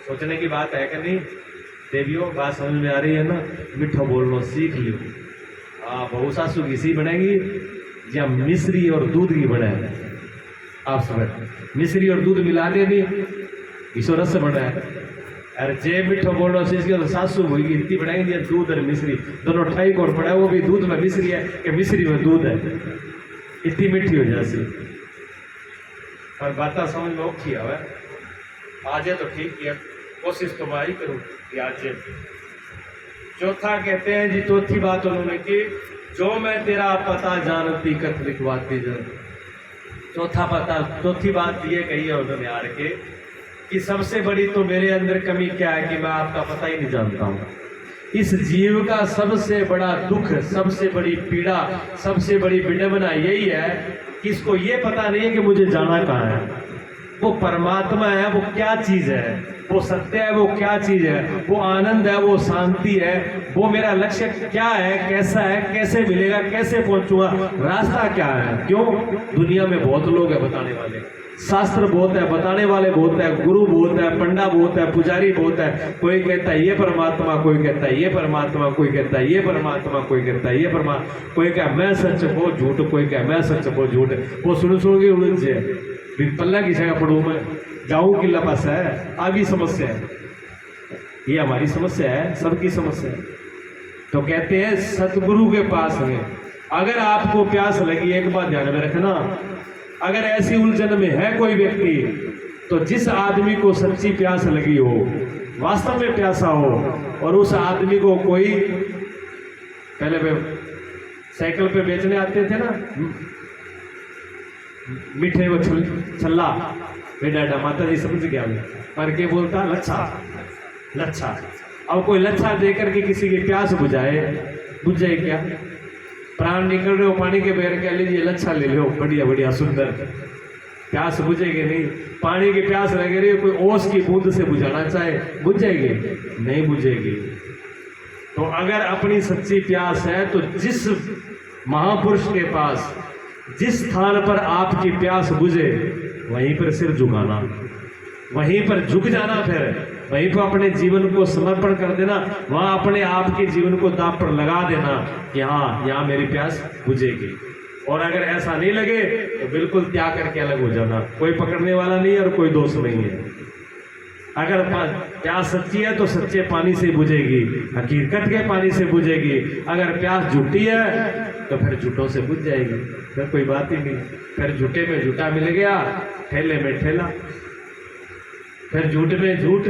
सोचने की बात है कि नहीं? देवियों, बात समझ में आ रही है ना? मिठा बोलना सीख लियो। हाँ, बहू सासू किसी बनेगी या मिश्री और दूध की बने? आप समझ, मिश्री और दूध मिला दे नहीं, इसो रस बना है। अरे जे मिठो बोलो सीख तो सासू होगी, इतनी बनाएंगे दूध और मिश्री दोनों ठाई कोर पड़ा है, वो भी दूध में मिश्री है कि मिश्री में दूध है, इतनी मीठी हो जाती। और बात समझ में औखी है। आज है तो ठीक है, कोशिश तो मैं ही करूँ कि आज। चौथा कहते हैं जी, चौथी बात उन्होंने की, जो मैं तेरा पता जानती कत लिखवाती जन। चौथी बात ये कही है उन्होंने यार के कि सबसे बड़ी तो मेरे अंदर कमी क्या है कि मैं आपका पता ही नहीं जानता हूँ। इस जीव का सबसे बड़ा दुख, सबसे बड़ी पीड़ा, सबसे बड़ी विडंबना यही है कि इसको ये पता नहीं है कि मुझे जाना कहाँ है। वो परमात्मा है, वो क्या चीज है, वो सत्य है, वो क्या चीज है, वो आनंद है, वो शांति है, वो मेरा लक्ष्य क्या है, कैसा है, कैसे मिलेगा, कैसे पहुंचूंगा, रास्ता क्या है। क्यों? दुनिया में बहुत लोग हैं बताने वाले, शास्त्र बहुत है बताने वाले बहुत है, गुरु बहुत है, पंडा बहुत है, पुजारी बहुत है। कोई कहता है ये परमात्मा, कोई कहता है ये परमात्मा, कोई कहता है ये परमात्मा, कोई कहता है ये परमात्मा, कोई कहे मैं सच वो झूठ, कोई कहे मैं सच वो झूठ। वो सुन के उलझ जाए, पल्ला की जगह पढ़ू मैं जाऊं किला पास है। आगे समस्या है, ये हमारी समस्या है, सबकी समस्या है। तो कहते हैं सतगुरु के पास में अगर आपको प्यास लगी, एक बात ध्यान में रखना, अगर ऐसी उलझन में है कोई व्यक्ति, तो जिस आदमी को सच्ची प्यास लगी हो, वास्तव में प्यासा हो, और उस आदमी को कोई पहले साइकिल पे बेचने आते थे ना मीठे वो छल्ला, बेटा माता जी समझ गया पर के बोलता लच्छा लच्छा। अब कोई लच्छा देकर के किसी की प्यास बुझाए, बुझ जाए क्या? प्राण निकल रहे हो पानी के बगैर, क्या लीजिए लच्छा ले लो, बढ़िया बढ़िया सुंदर, प्यास बुझेगी नहीं। पानी की प्यास लग रही है, कोई ओस की बूंद से बुझाना चाहे, बुझ जाएगी? नहीं बुझेगी। तो अगर अपनी सच्ची प्यास है तो जिस महापुरुष के पास, जिस स्थान पर आपकी प्यास बुझे, वहीं पर सिर झुकाना, वहीं पर झुक जाना, फिर वहीं पर अपने जीवन को समर्पण कर देना, वहां अपने आप के जीवन को दांव पर लगा देना कि हाँ यहाँ मेरी प्यास बुझेगी। और अगर ऐसा नहीं लगे तो बिल्कुल त्याग करके अलग हो जाना, कोई पकड़ने वाला नहीं है और कोई दोष नहीं है। अगर प्यास सच्ची है तो सच्चे पानी से बुझेगी, हकीकत के पानी से बुझेगी। अगर प्यास झूठी है तो फिर झूठों से बुझ जाएगी, फिर कोई बात ही नहीं। फिर झूठे में झूठा मिल गया, ठेले में ठेला, फिर झूठ में झूठ,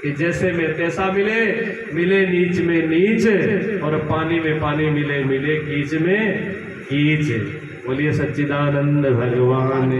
कि जैसे में तैसा मिले, मिले नीच में नीच, और पानी में पानी मिले, मिले कीच में कीच। बोलिए सच्चिदानंद भगवान।